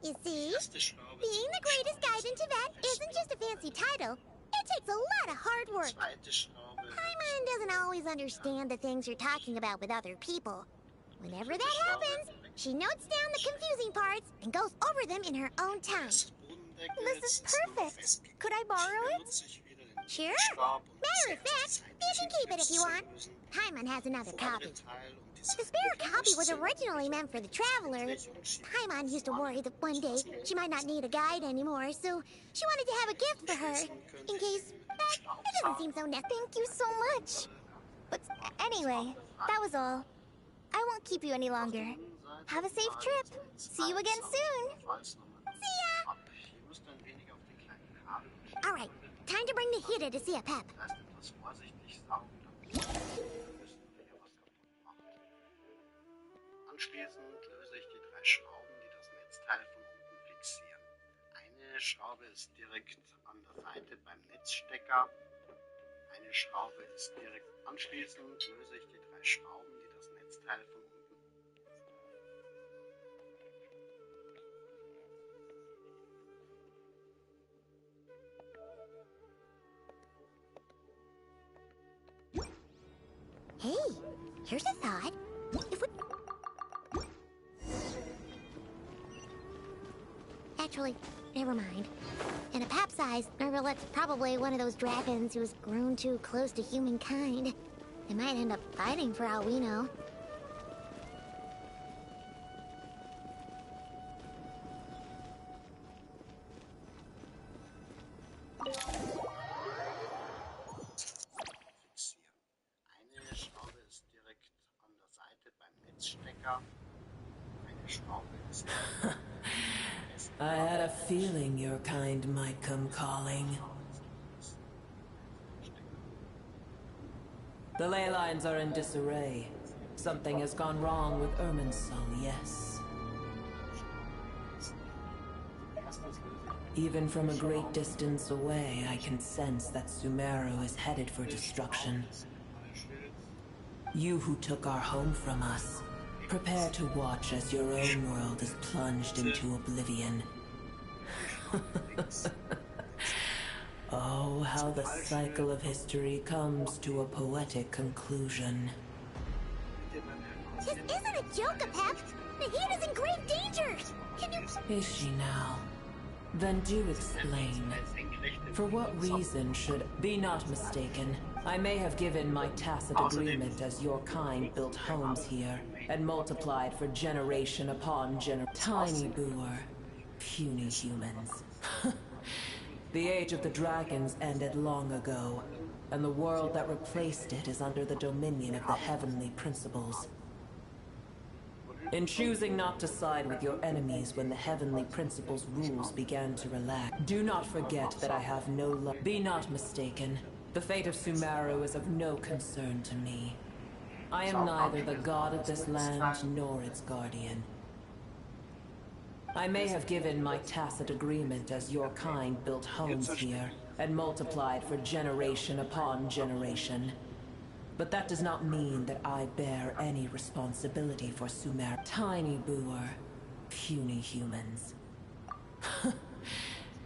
[SPEAKER 3] You see, being the greatest guide in Tibet isn't just a fancy title. It takes a lot of hard work. Paimon doesn't always understand the things you're talking about with other people. Whenever that happens, she notes down the confusing parts and goes over them in her own tongue. This is perfect. Could I borrow it? Sure. Matter of fact, you can keep it if you want. Paimon has another copy. The spare copy was originally meant for the Traveler. Paimon used to worry that one day she might not need a guide anymore, so she wanted to have a gift for her, in case it doesn't seem so net. Thank you so much. But anyway, that was all. I won't keep you any longer. Have a safe trip. See you again soon. See ya! Alright, time to bring Nahida to see a Pep.
[SPEAKER 8] Anschließend löse ich die 3 Schrauben, die das Netzteil Schraube ist direkt an der Seite beim Netzstecker. Eine Schraube ist direkt anschließend. Löse ich die 3 Schrauben, die das Netzteil von unten.
[SPEAKER 3] Hey, here's a thought. If we... Actually, never mind. In a pap-sized Nervalet's probably one of those dragons who's grown too close to humankind. They might end up fighting for all we know.
[SPEAKER 8] Eine Schraube ist direkt an der Seite beim Netzstecker. Eine Schraube ist...
[SPEAKER 9] I had a feeling your kind might come calling. The ley lines are in disarray. Something has gone wrong with Irminsul, yes. Even from a great distance away, I can sense that Sumeru is headed for destruction. You who took our home from us, prepare to watch as your own world is plunged into oblivion. Oh, how the cycle of history comes to a poetic conclusion.
[SPEAKER 3] This isn't a joke, Pep! Nahida is in grave danger! Can you...
[SPEAKER 9] Is she now? Then do explain. For what reason should... Be not mistaken. I may have given my tacit agreement as your kind built homes here, and multiplied for generation upon Tiny boor. Puny humans. The age of the dragons ended long ago, and the world that replaced it is under the dominion of the heavenly principles. In choosing not to side with your enemies when the heavenly principles' rules began to relax, do not forget that I have no love. Be not mistaken. The fate of Sumeru is of no concern to me. I am neither the god of this land nor its guardian. I may have given my tacit agreement as your kind built homes here and multiplied for generation upon generation. But that does not mean that I bear any responsibility for Sumeru. Tiny boor, puny humans.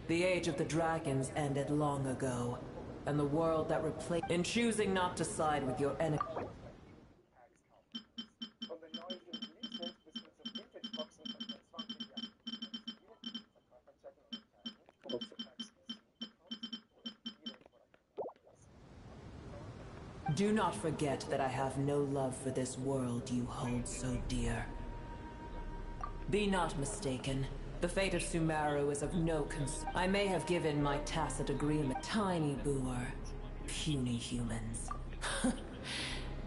[SPEAKER 9] The age of the dragons ended long ago, and the world that replaced... In choosing not to side with your enemy... Do not forget that I have no love for this world you hold so dear. Be not mistaken. The fate of Sumeru is of no concern. I may have given my tacit agreement. Tiny boor, puny humans.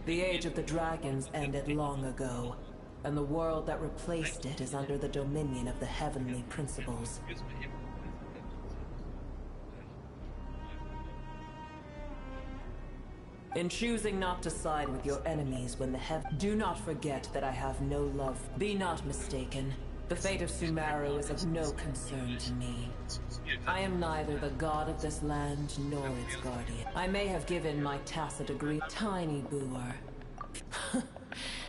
[SPEAKER 9] The age of the dragons ended long ago, and the world that replaced it is under the dominion of the heavenly principles. In choosing not to side with your enemies when the do not forget that I have no love. Be not mistaken. The fate of Sumeru is of no concern to me. I am neither the god of this land nor its guardian. I may have given my tacit agreement. Tiny boor.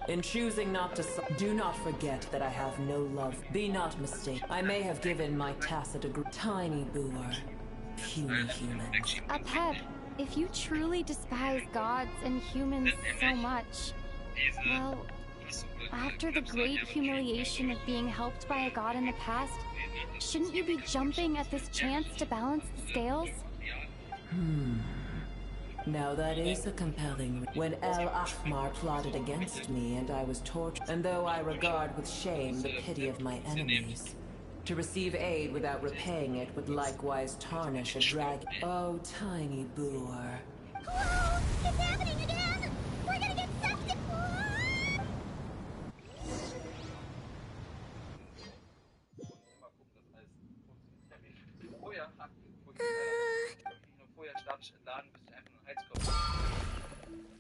[SPEAKER 9] In choosing not to do not forget that I have no love. Be not mistaken. I may have given my tacit agreement. Tiny boor. Puny humans.
[SPEAKER 10] Pep, if you truly despise gods and humans so much, well, after the great humiliation of being helped by a god in the past, shouldn't you be jumping at this chance to balance the scales?
[SPEAKER 9] Now that is a compelling... When El Ahmar plotted against me and I was tortured, and though I regard with shame the pity of my enemies, to receive aid without repaying it would likewise tarnish a dragon. Oh, tiny boor.
[SPEAKER 3] Whoa! It's happening again! We're gonna get sucked in...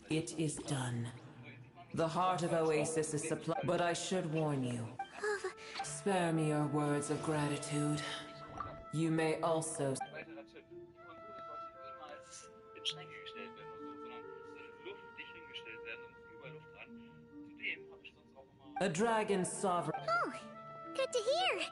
[SPEAKER 9] It is done. The heart of Oasis is supplied, but I should warn you. Spare me your words of gratitude. You may also...
[SPEAKER 11] Weiterer Tipp. Die Konsole sollte niemals in Schränke gestellt werden oder so, sondern es sollte luftdicht hingestellt werden, sonst ist überall Luft dran. Zudem habe ich sonst auch immer...
[SPEAKER 9] A dragon sovereign...
[SPEAKER 3] Oh, good to hear.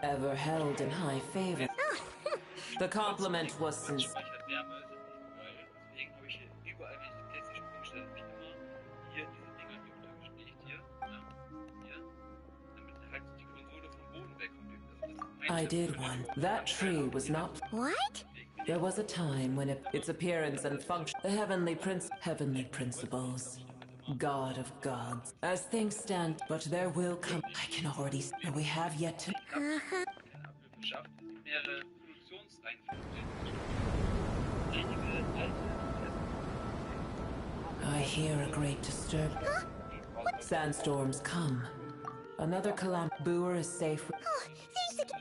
[SPEAKER 9] Ever held in high favor. The compliment was sincere.
[SPEAKER 11] Deswegen habe ich hier überall, wenn ich die PlayStation umstelle, habe ich immer hier diese Dinger hier untergelegt, hier, damit halt die Konsole vom Boden wegkommt.
[SPEAKER 9] I did one. That tree was not...
[SPEAKER 3] What?
[SPEAKER 9] There was a time when its appearance and function... The heavenly principles. God of gods. As things stand, but there will come... I can already... And we have yet to...
[SPEAKER 11] Geschafft, mehrere Produktionsreihenfolgen.
[SPEAKER 9] I hear a great disturb. Sandstorms come. Another Boer is safe.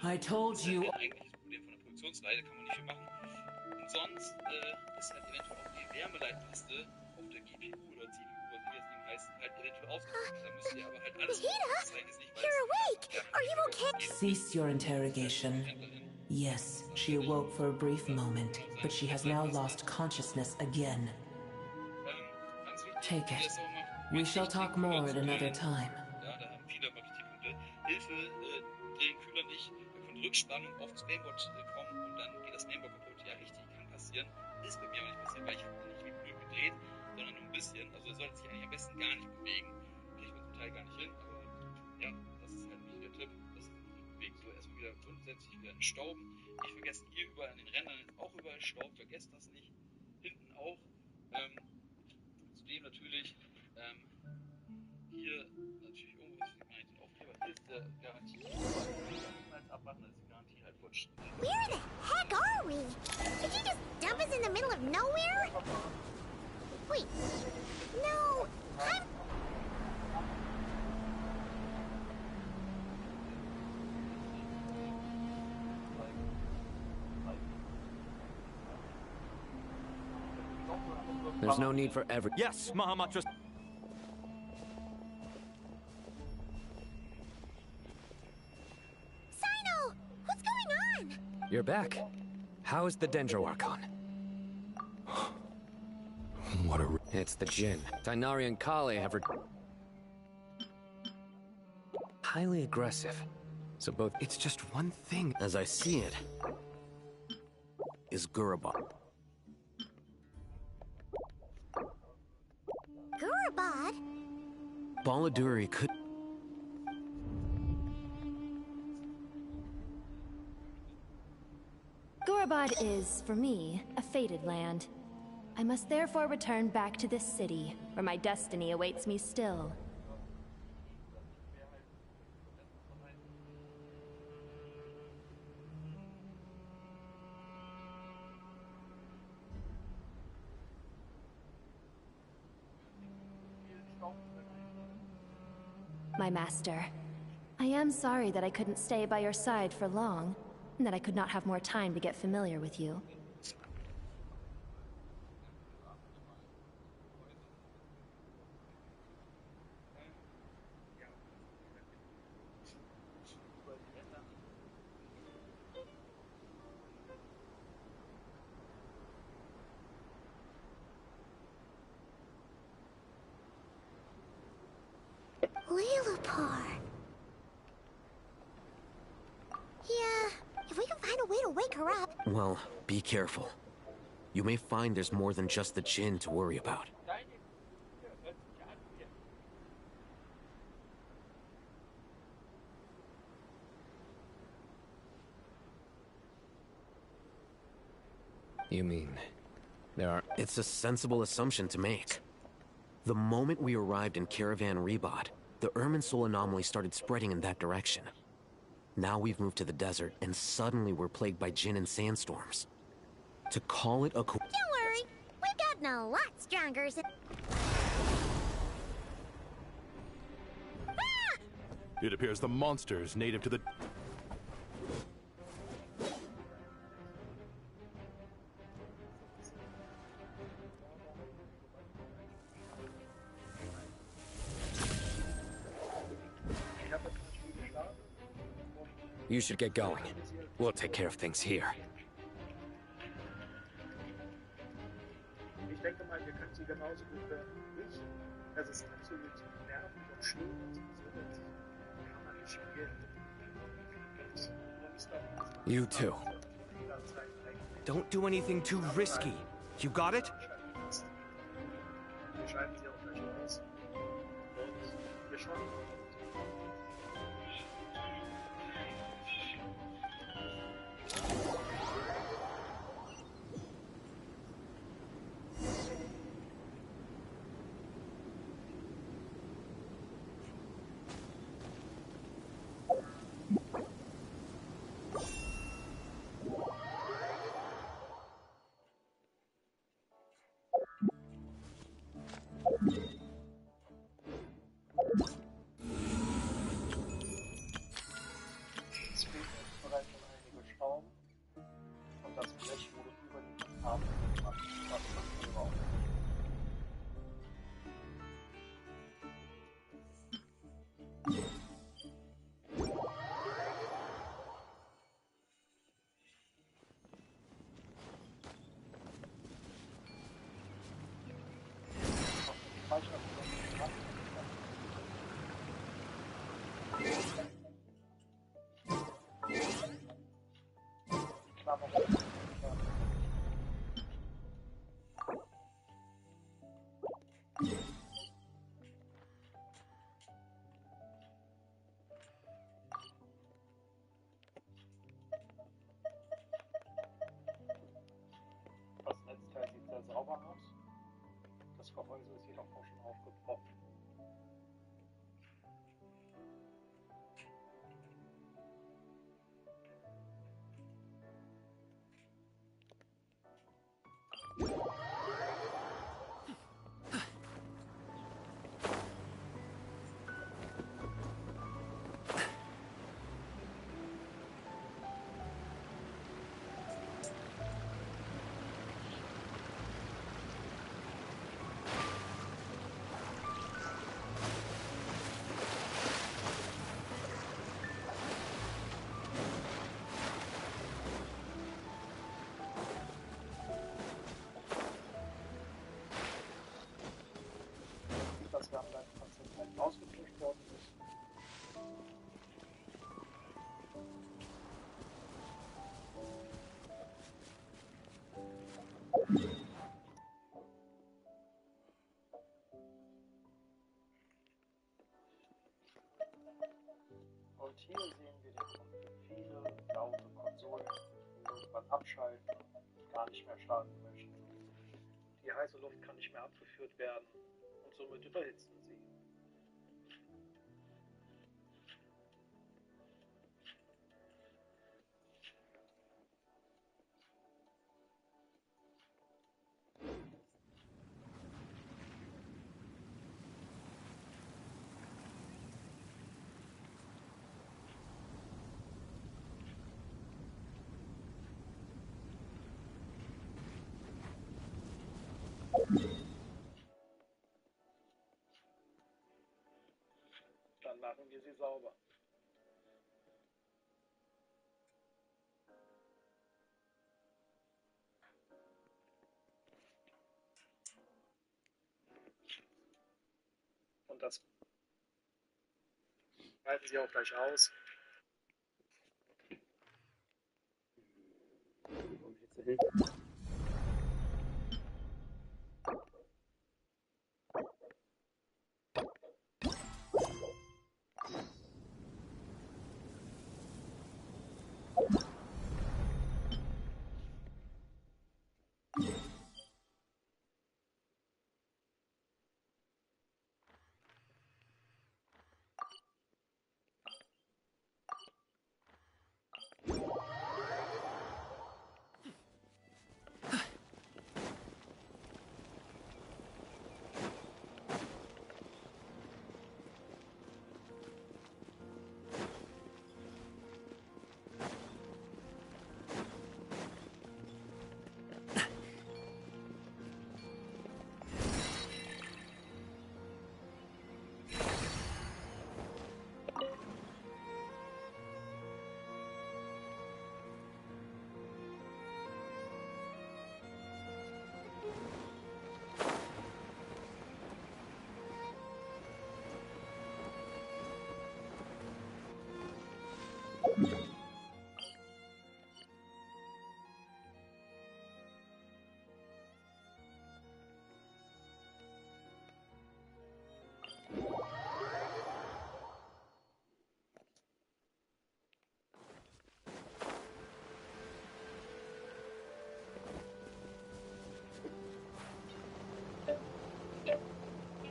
[SPEAKER 9] I told you.
[SPEAKER 11] Produktionsreihe kann man nicht viel machen. Und sonst ist halt eventuell auch die Wärmeleitpaste auf der GPU oder CPU, was die jetzt eben heißt, halt eventuell ausgeschaltet. Da müsst ihr aber halt alles zeigen, ist nicht, weil
[SPEAKER 3] you're awake. Are you okay?
[SPEAKER 9] Cease your interrogation. Yes, she awoke for a brief moment, but she has now lost consciousness again. Take it. We shall talk more at another time.
[SPEAKER 11] Ja, da haben viele mal Kritikpunkte. Hilfe, den Kühler nicht. Da könnte Rückspannung auf das Mainboard kommen und dann geht das Mainboard kaputt. Ja, richtig, kann passieren. Ist bei mir aber nicht passiert, weil ich habe nicht wie blöd gedreht, sondern nur ein bisschen. Also er sollte sich eigentlich am besten gar nicht bewegen. Kriegt man zum Teil gar nicht hin, aber ja, das ist halt nicht der Tipp. Das bewegt so erstmal wieder grundsätzlich wieder in Staub. Nicht vergessen, hier überall an den Rändern ist auch überall Staub, vergesst das nicht. Hinten auch. Zudem natürlich hier natürlich irgendwo ist die Aufkleber. Hier ist der Garantie. Niemals abmachen, dann ist die Garantie halt futsch.
[SPEAKER 3] Where the heck are we? Did you just dump us in the middle of nowhere? Wait. No, I'm...
[SPEAKER 17] There's no need for every...
[SPEAKER 7] Yes, Mahamatra.
[SPEAKER 3] Sino! What's going on?
[SPEAKER 17] You're back. How is the Dendro Archon?
[SPEAKER 19] What a...
[SPEAKER 17] It's the Jinn. Tainari and Kale have... Highly aggressive. So both...
[SPEAKER 13] It's just one thing, as I see it, is Gurabot.
[SPEAKER 3] Gurabad?
[SPEAKER 13] Baladuri could...
[SPEAKER 14] Gurabad is, for me, a fated land. I must therefore return back to this city, where my destiny awaits me still. My master, I am sorry that I couldn't stay by your side for long, and that I could not have more time to get familiar with you.
[SPEAKER 3] Lilipar. Yeah, if we can find a way to wake her up.
[SPEAKER 13] Well, be careful. You may find there's more than just the Jinn to worry about.
[SPEAKER 17] You mean, there are...
[SPEAKER 13] It's a sensible assumption to make. The moment we arrived in Caravan Rebot, the Irminsul anomaly started spreading in that direction. Now we've moved to the desert, and suddenly we're plagued by Jinn and sandstorms. To call it a
[SPEAKER 3] Don't worry, we've gotten a lot stronger since...
[SPEAKER 19] It appears the monsters native to the...
[SPEAKER 17] You should get going. We'll take care of things here.
[SPEAKER 11] Ich denke mal, wir können sie genauso gut werden wie ich. Es ist absolut nervig und schlimm und so kann man nicht spielen.
[SPEAKER 17] You too.
[SPEAKER 7] Don't do anything too risky. You got it?
[SPEAKER 11] Wir schalten sie auch gleich aus. Und wir schauen. Das Netzteil sieht sehr sauber aus. Das Gehäuse ist jedoch auch schon aufgepoppt. Dass wir am Konzert ausgepusht worden ist. Und hier sehen wir den Grund für viele laute Konsolen, die irgendwann abschalten und gar nicht mehr starten möchten. Die heiße Luft kann nicht mehr abgeführt werden und somit überhitzen sie. Dann machen wir sie sauber. Und das halten Sie auch gleich aus.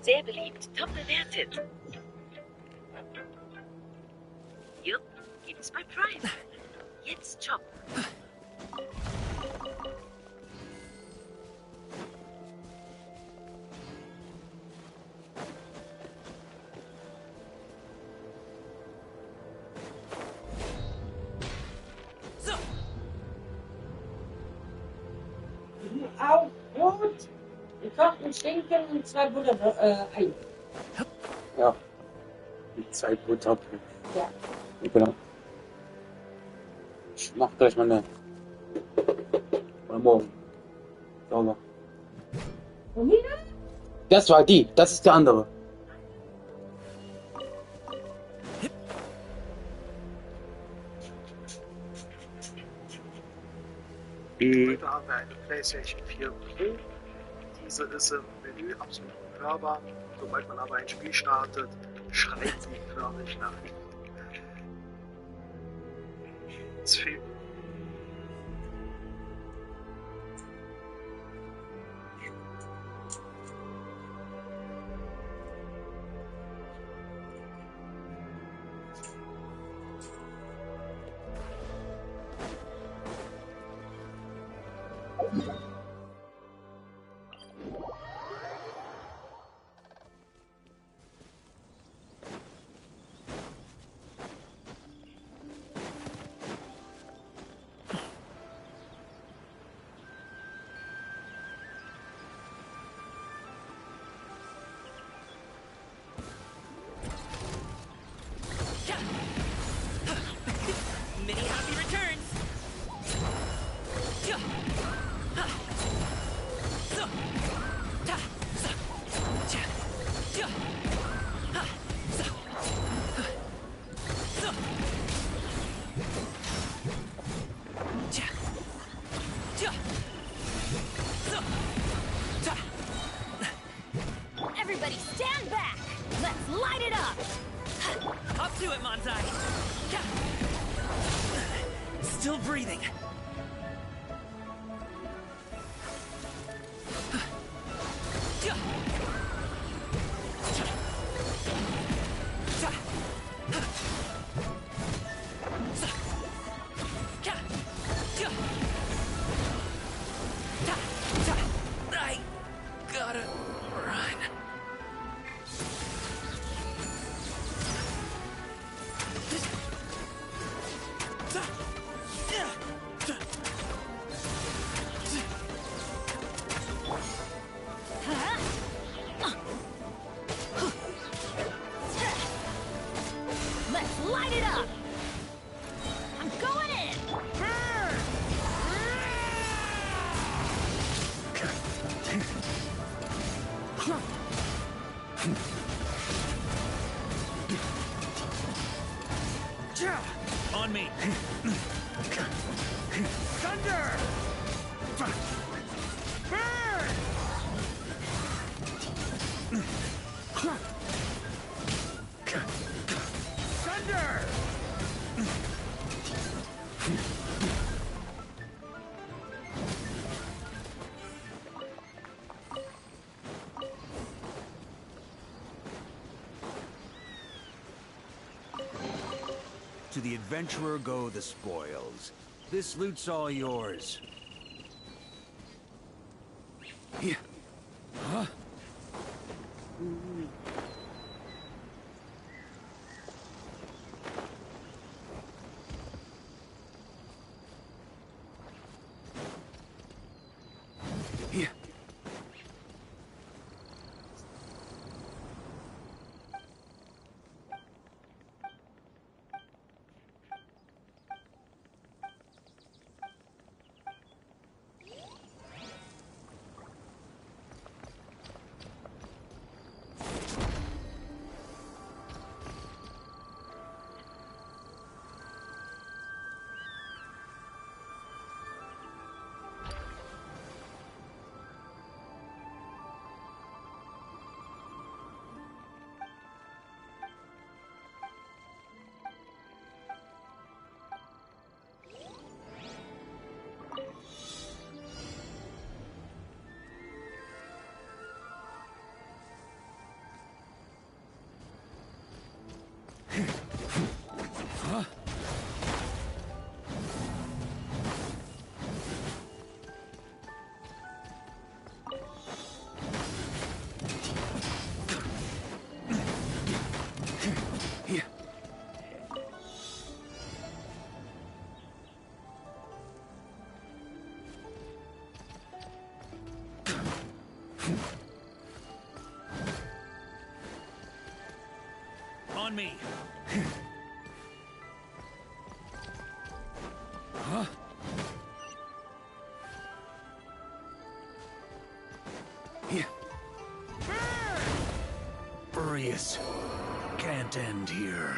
[SPEAKER 16] Sehr beliebt, top bewertet. Jupp, gibt's bei Prime. Jetzt shoppen.
[SPEAKER 20] Auf Brot, gekochten Schinken und 2 Butter-Ei.
[SPEAKER 21] Ja, die 2 Butter.
[SPEAKER 20] Ja.
[SPEAKER 21] Genau. Ich mach gleich meine. Oder morgen. Sauber.
[SPEAKER 20] Romina?
[SPEAKER 21] Das war die, das ist der andere.
[SPEAKER 8] Heute haben wir eine PlayStation 4 Pro. Diese ist im Menü absolut unhörbar. Sobald man aber ein Spiel startet, schreit sie förmlich nach. Es fehlt.
[SPEAKER 22] Many happy returns.
[SPEAKER 25] Everybody stand back! Let's light it up!
[SPEAKER 22] Up to it, Montai. Still breathing. I gotta run.
[SPEAKER 25] Let's light it up! I'm going in!
[SPEAKER 22] On me. Thunder! Burn! Thunder!
[SPEAKER 26] To the adventurer go the spoils. This loot's all yours. Yeah. Huh? Yeah.
[SPEAKER 22] On me! Huh? Furious can't end here.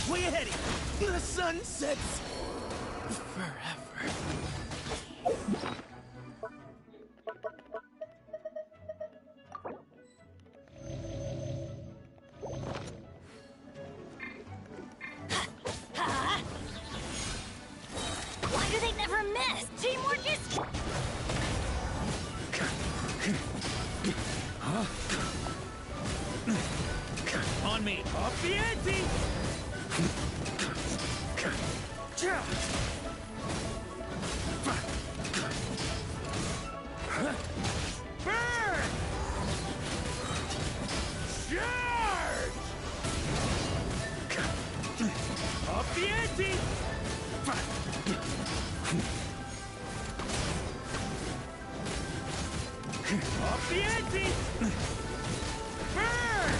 [SPEAKER 22] Where you heading? The sun sets forever.
[SPEAKER 25] Why do they never miss? Teamwork is...
[SPEAKER 22] Huh? On me. Up the ante! Burn! Charge! Up the ante! Up the ante! Burn!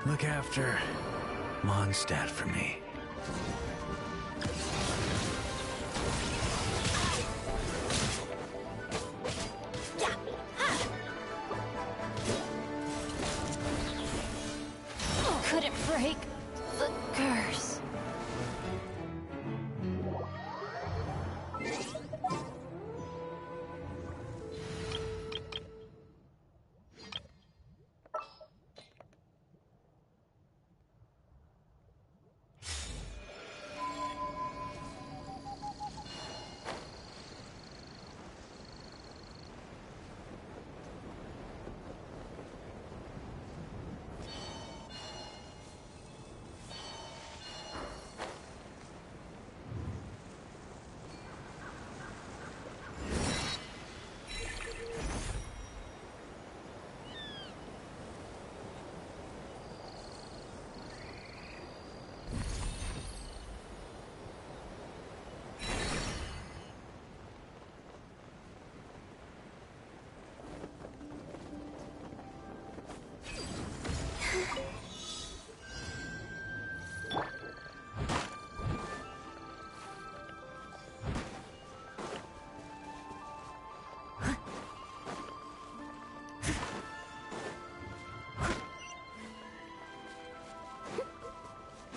[SPEAKER 22] Look after Mondstadt for me.
[SPEAKER 25] Couldn't break the curse.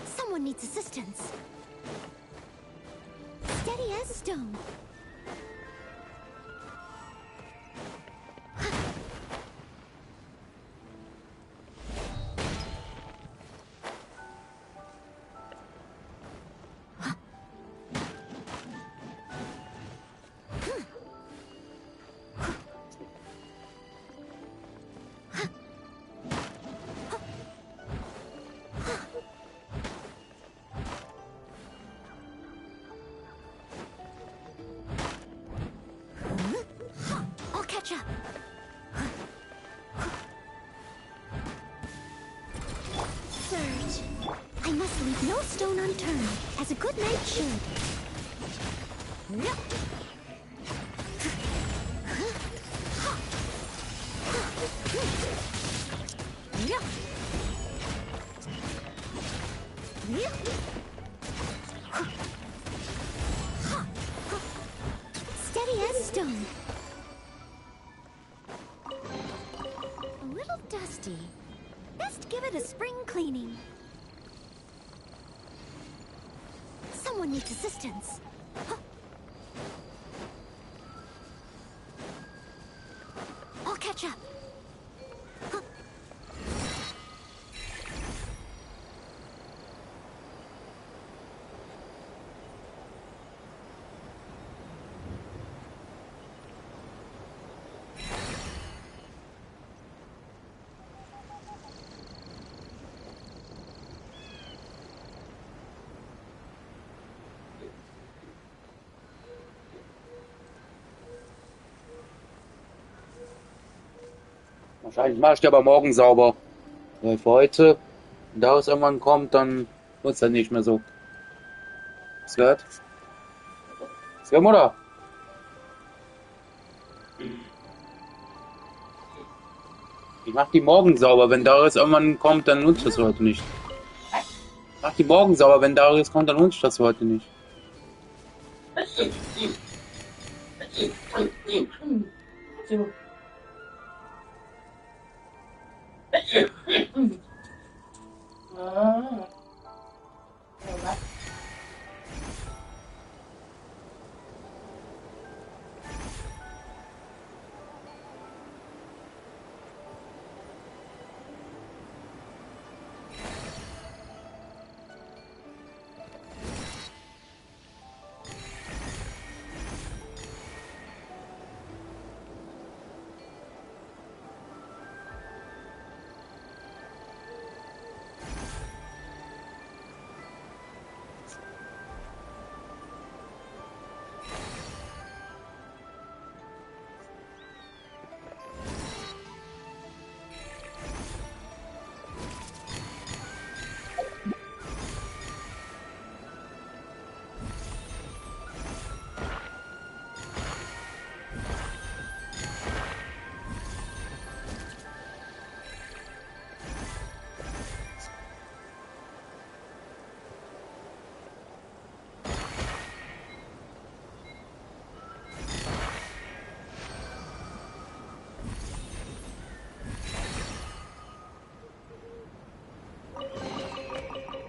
[SPEAKER 3] Someone needs assistance. Steady as stone. I'll catch up. Surge. I must leave no stone unturned, as a good knight should. Steady as stone. A little dusty. Best give it a spring cleaning. Someone needs assistance. I'll catch up.
[SPEAKER 21] Wahrscheinlich mache ich die aber morgen sauber. Weil für heute, wenn daraus irgendwann kommt, dann wird es dann nicht mehr so. Was gehört? Was gehört, Mutter? Ich mach die morgen sauber, wenn daraus irgendwann kommt, dann nutze ich das heute nicht. Ich mach die morgen sauber, wenn daraus kommt, dann nutze ich das heute nicht.
[SPEAKER 20] So. Ah. Ja, was?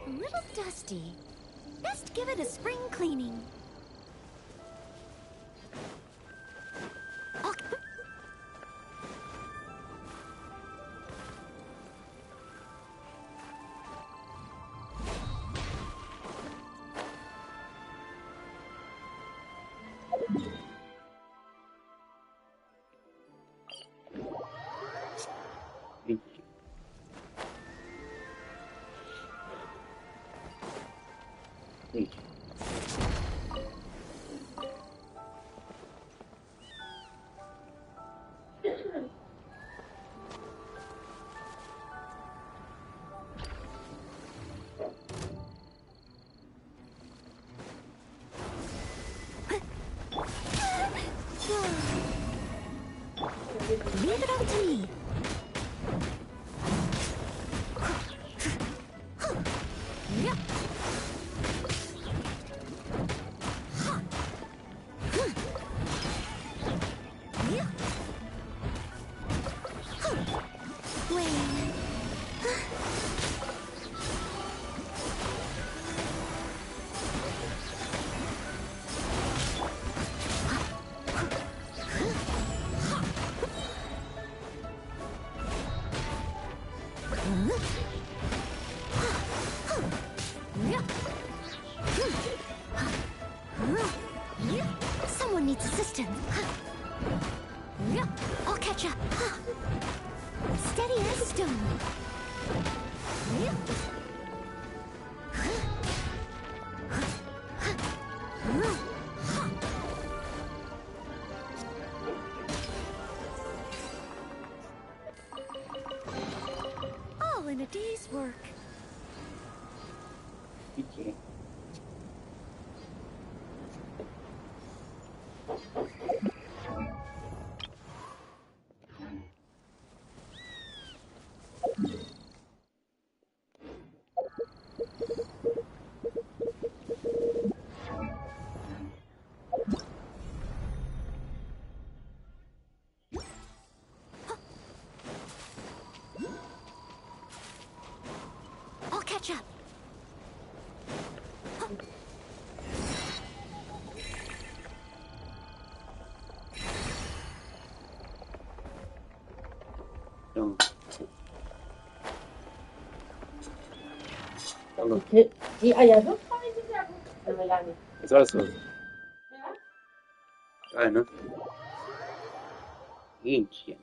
[SPEAKER 3] A little dusty. Best give it a spring cleaning. Oh. Leave it up to me. Yep. Someone needs assistance. I'll catch up. Steady as stone. All in a day's work.
[SPEAKER 21] Okay.
[SPEAKER 3] I'll catch up.
[SPEAKER 20] Die Eier so fein sind ja gut. Aber lange.
[SPEAKER 21] Was heißt das?
[SPEAKER 20] Ja?
[SPEAKER 21] Geil, ne? Hähnchen.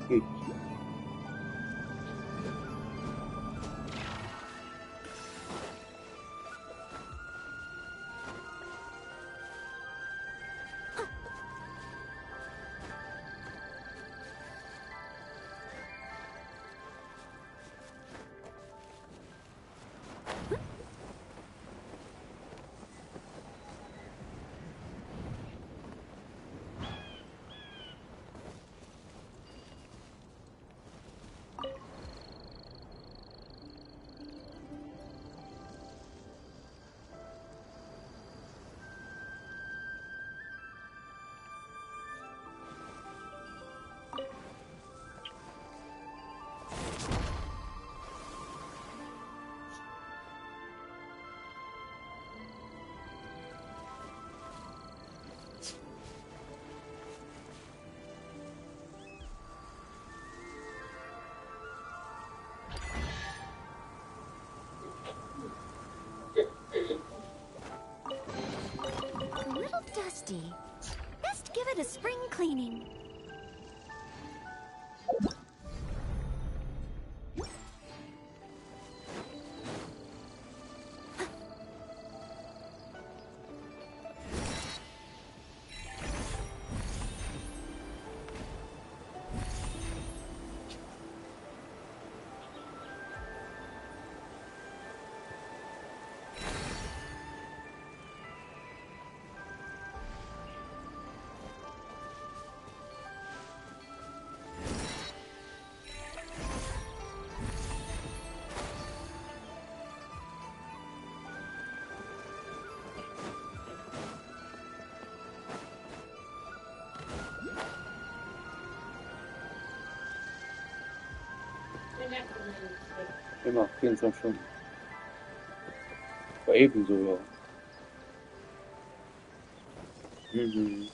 [SPEAKER 21] Gut.
[SPEAKER 3] A little dusty. Best give it a spring cleaning.
[SPEAKER 21] Immer 24 Stunden. War ebenso, ja. Mhm.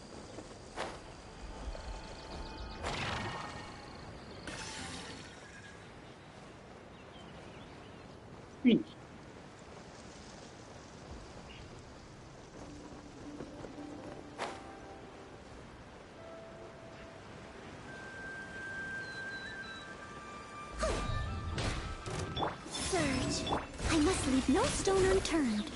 [SPEAKER 21] Hm.
[SPEAKER 3] Surge. I must leave no stone unturned.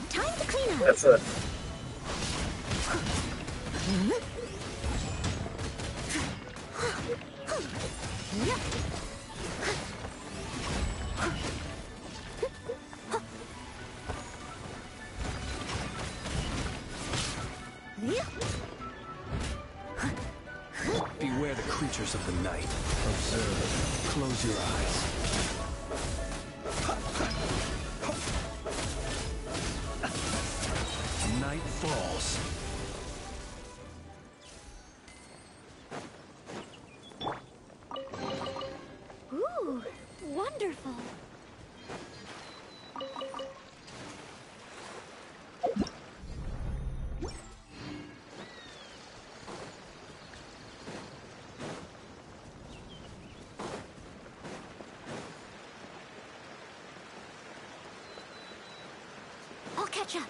[SPEAKER 3] Time to clean up.
[SPEAKER 8] That's it.
[SPEAKER 26] Beware the creatures of the night. Observe. Close your eyes. Night falls.
[SPEAKER 3] Ooh, wonderful. I'll catch up.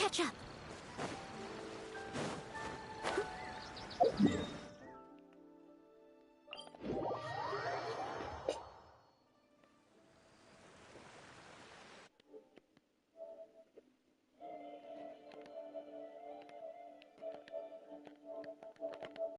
[SPEAKER 3] catch up.